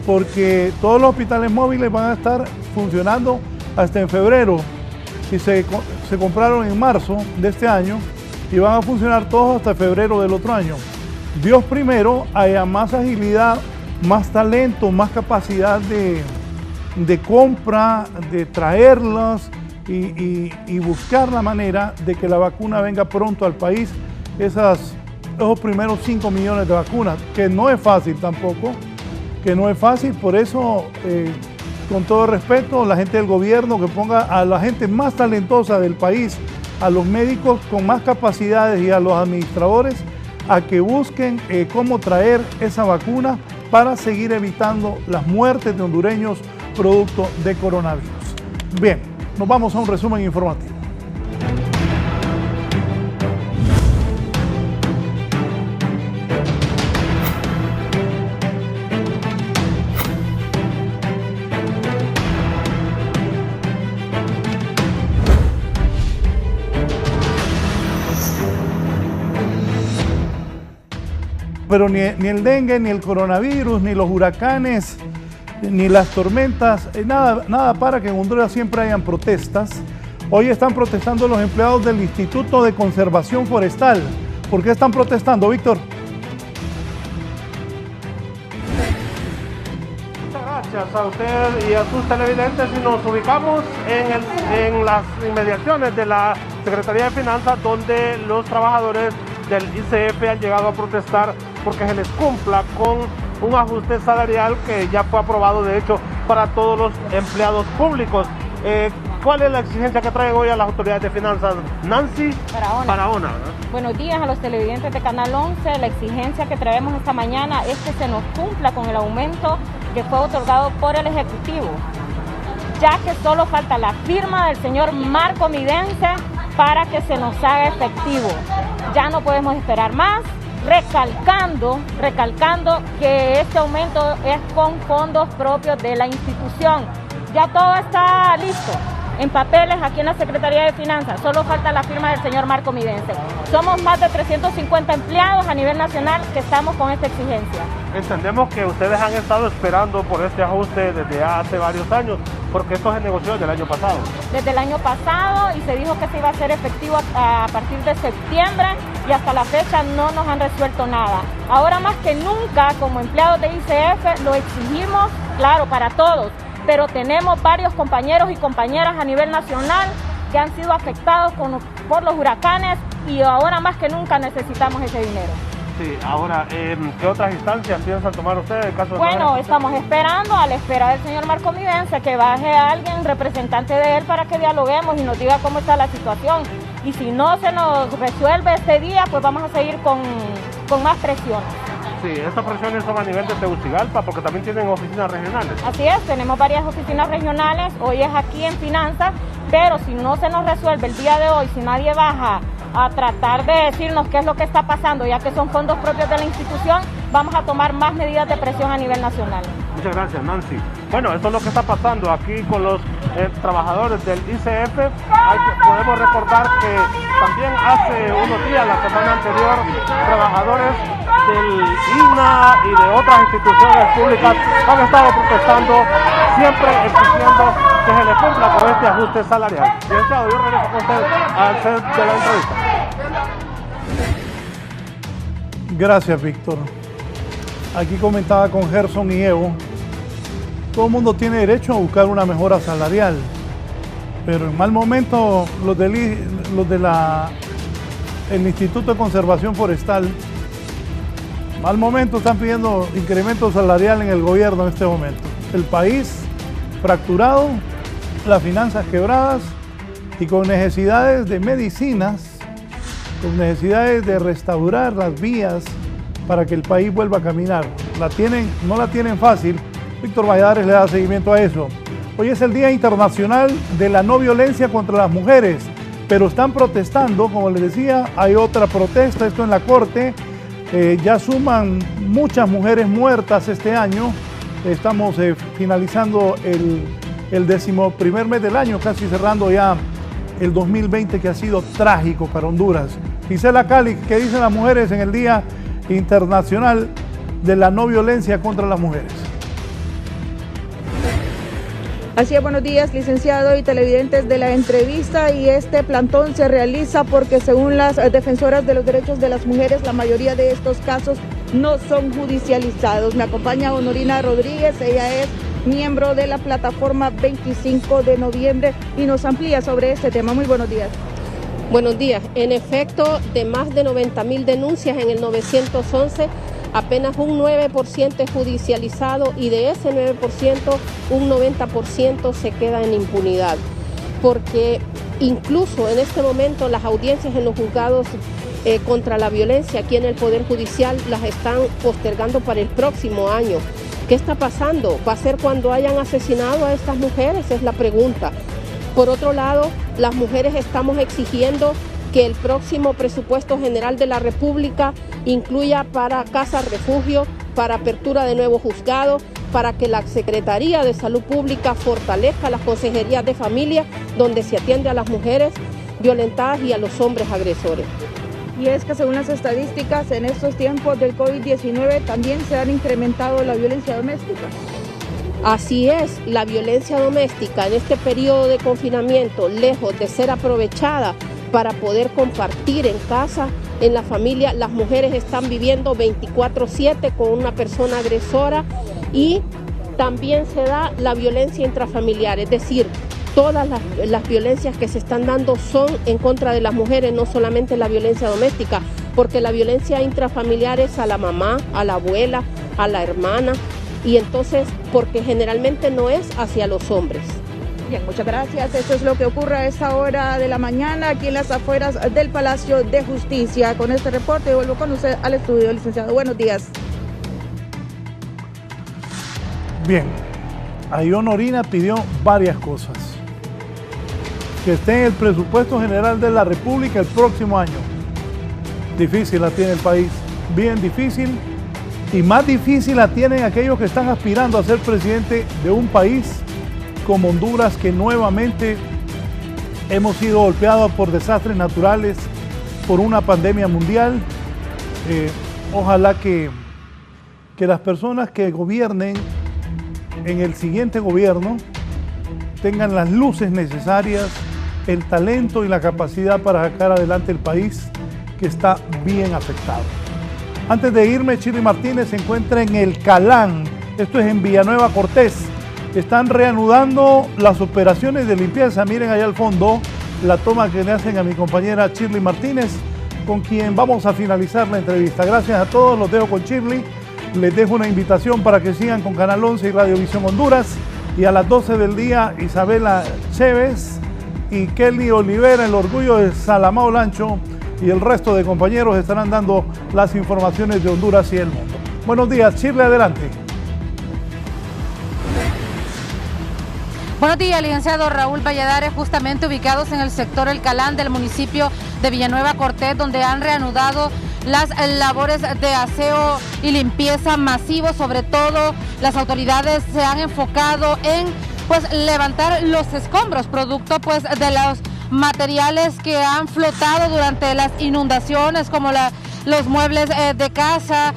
porque todos los hospitales móviles van a estar funcionando hasta en febrero. Y se compraron en marzo de este año y van a funcionar todos hasta febrero del otro año. Dios primero, haya más agilidad, más talento, más capacidad de compra, de traerlas y buscar la manera de que la vacuna venga pronto al país, esos primeros 5 millones de vacunas, que no es fácil tampoco, por eso, con todo respeto, la gente del gobierno que ponga a la gente más talentosa del país, a los médicos con más capacidades y a los administradores a que busquen cómo traer esa vacuna para seguir evitando las muertes de hondureños producto de coronavirus. Bien, nos vamos a un resumen informativo. Pero ni el dengue, ni el coronavirus, ni los huracanes, ni las tormentas, nada para que en Honduras siempre hayan protestas. Hoy están protestando los empleados del Instituto de Conservación Forestal. ¿Por qué están protestando, Víctor? Muchas gracias a usted y a sus televidentes. Y nos ubicamos en las inmediaciones de la Secretaría de Finanzas, donde los trabajadores del ICF han llegado a protestar porque se les cumpla con un ajuste salarial que ya fue aprobado, de hecho, para todos los empleados públicos. ¿Cuál es la exigencia que traen hoy a las autoridades de finanzas? Nancy Barahona. Buenos días a los televidentes de Canal 11. La exigencia que traemos esta mañana es que se nos cumpla con el aumento que fue otorgado por el Ejecutivo, ya que solo falta la firma del señor Marco Midense para que se nos haga efectivo. Ya no podemos esperar más, recalcando que este aumento es con fondos propios de la institución. Ya todo está listo en papeles aquí en la Secretaría de Finanzas, solo falta la firma del señor Marco Midense. Somos más de 350 empleados a nivel nacional que estamos con esta exigencia. Entendemos que ustedes han estado esperando por este ajuste desde hace varios años, porque esto se negoció desde el año pasado. Desde el año pasado, y se dijo que se iba a hacer efectivo a partir de septiembre, y hasta la fecha no nos han resuelto nada. Ahora más que nunca, como empleados de ICF, lo exigimos, claro, para todos, pero tenemos varios compañeros y compañeras a nivel nacional que han sido afectados por los huracanes y ahora más que nunca necesitamos ese dinero. Sí, ahora, ¿qué otras instancias piensan tomar ustedes en caso de Bueno, estamos esperando, a la espera del señor Marco Midense, que baje a alguien, representante de él, para que dialoguemos y nos diga cómo está la situación. Y si no se nos resuelve este día, pues vamos a seguir con más presiones. Sí, estas presiones son a nivel de Tegucigalpa, porque también tienen oficinas regionales. Así es, tenemos varias oficinas regionales, hoy es aquí en Finanzas, pero si no se nos resuelve el día de hoy, si nadie baja a tratar de decirnos qué es lo que está pasando, ya que son fondos propios de la institución, vamos a tomar más medidas de presión a nivel nacional. Muchas gracias, Nancy. Bueno, esto es lo que está pasando aquí con los trabajadores del ICF. Podemos recordar que también hace unos días, la semana anterior, trabajadores del INA y de otras instituciones públicas han estado protestando, siempre exigiendo que se les cumpla con este ajuste salarial. Licenciado, yo regreso con usted al set de la entrevista. Gracias, Víctor. Aquí comentaba con Gerson y Evo, todo el mundo tiene derecho a buscar una mejora salarial, pero en mal momento los del Instituto de Conservación Forestal, mal momento están pidiendo incremento salarial en el gobierno en este momento. El país fracturado, las finanzas quebradas y con necesidades de medicinas, con necesidades de restaurar las vías para que el país vuelva a caminar. No la tienen fácil. Víctor Valladares le da seguimiento a eso. Hoy es el Día Internacional de la No Violencia contra las Mujeres, pero están protestando, como les decía, hay otra protesta, esto en la Corte. Ya suman muchas mujeres muertas este año. Estamos finalizando el 11º mes del año, casi cerrando ya el 2020, que ha sido trágico para Honduras. Gisela Cali, ¿qué dicen las mujeres en el Día Internacional de la No Violencia contra las Mujeres? Así es, buenos días, licenciado y televidentes de la entrevista. Y este plantón se realiza porque, según las defensoras de los derechos de las mujeres, la mayoría de estos casos no son judicializados. Me acompaña Honorina Rodríguez, ella es miembro de la plataforma 25 de noviembre y nos amplía sobre este tema. Muy buenos días. Buenos días. En efecto, de más de 90.000 denuncias en el 911, apenas un 9% es judicializado y de ese 9%, un 90% se queda en impunidad. Porque incluso en este momento las audiencias en los juzgados contra la violencia aquí en el Poder Judicial las están postergando para el próximo año. ¿Qué está pasando? ¿Va a ser cuando hayan asesinado a estas mujeres? Es la pregunta. Por otro lado, las mujeres estamos exigiendo que el próximo presupuesto general de la República incluya para casas refugio, para apertura de nuevos juzgados, para que la Secretaría de Salud Pública fortalezca las consejerías de familia donde se atiende a las mujeres violentadas y a los hombres agresores. Y es que según las estadísticas, en estos tiempos del COVID-19 también se han incrementado la violencia doméstica. Así es, la violencia doméstica en este periodo de confinamiento, lejos de ser aprovechada para poder compartir en casa, en la familia, las mujeres están viviendo 24/7 con una persona agresora y también se da la violencia intrafamiliar, es decir, todas las violencias que se están dando son en contra de las mujeres, no solamente la violencia doméstica, porque la violencia intrafamiliar es a la mamá, a la abuela, a la hermana, y entonces, porque generalmente no es hacia los hombres. Bien, muchas gracias. Esto es lo que ocurre a esta hora de la mañana aquí en las afueras del Palacio de Justicia. Con este reporte vuelvo con usted al estudio, licenciado. Buenos días. Bien, ahí Honorina pidió varias cosas. Que esté en el presupuesto general de la República el próximo año. Difícil la tiene el país, bien difícil. Y más difícil la tienen aquellos que están aspirando a ser presidente de un país como Honduras, que nuevamente hemos sido golpeados por desastres naturales, por una pandemia mundial. Ojalá que las personas que gobiernen en el siguiente gobierno tengan las luces necesarias, el talento y la capacidad para sacar adelante el país, que está bien afectado. Antes de irme, Shirley Martínez se encuentra en El Calán, esto es en Villanueva Cortés. Están reanudando las operaciones de limpieza. Miren allá al fondo la toma que le hacen a mi compañera Shirley Martínez con quien vamos a finalizar la entrevista. Gracias a todos, los dejo con Shirley. Les dejo una invitación para que sigan con Canal 11 y Radiovisión Honduras. Y a las 12 del día, Isabela Chévez y Kelly Olivera, el orgullo de Salamao Lancho, y el resto de compañeros estarán dando las informaciones de Honduras y el mundo. Buenos días, Shirley, adelante. Buenos días, licenciado Raúl Valladares, justamente ubicados en el sector El Calán del municipio de Villanueva Cortés, donde han reanudado las labores de aseo y limpieza masivo. Sobre todo, las autoridades se han enfocado en levantar los escombros, producto de los materiales que han flotado durante las inundaciones, como los muebles de casa,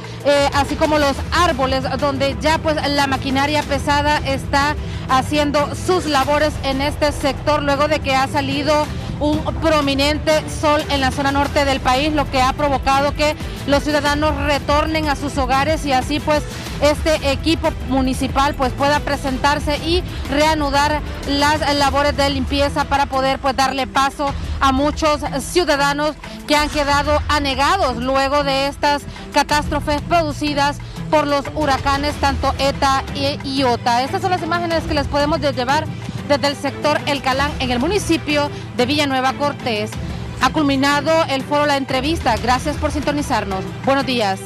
así como los árboles, donde ya la maquinaria pesada está haciendo sus labores en este sector, luego de que ha salido un prominente sol en la zona norte del país, lo que ha provocado que los ciudadanos retornen a sus hogares y así este equipo municipal pueda presentarse y reanudar las labores de limpieza para poder darle paso a muchos ciudadanos que han quedado anegados luego de estas catástrofes producidas por los huracanes tanto ETA y Iota. Estas son las imágenes que les podemos llevar desde el sector El Calán en el municipio de Villanueva Cortés. Ha culminado el foro La Entrevista. Gracias por sintonizarnos. Buenos días.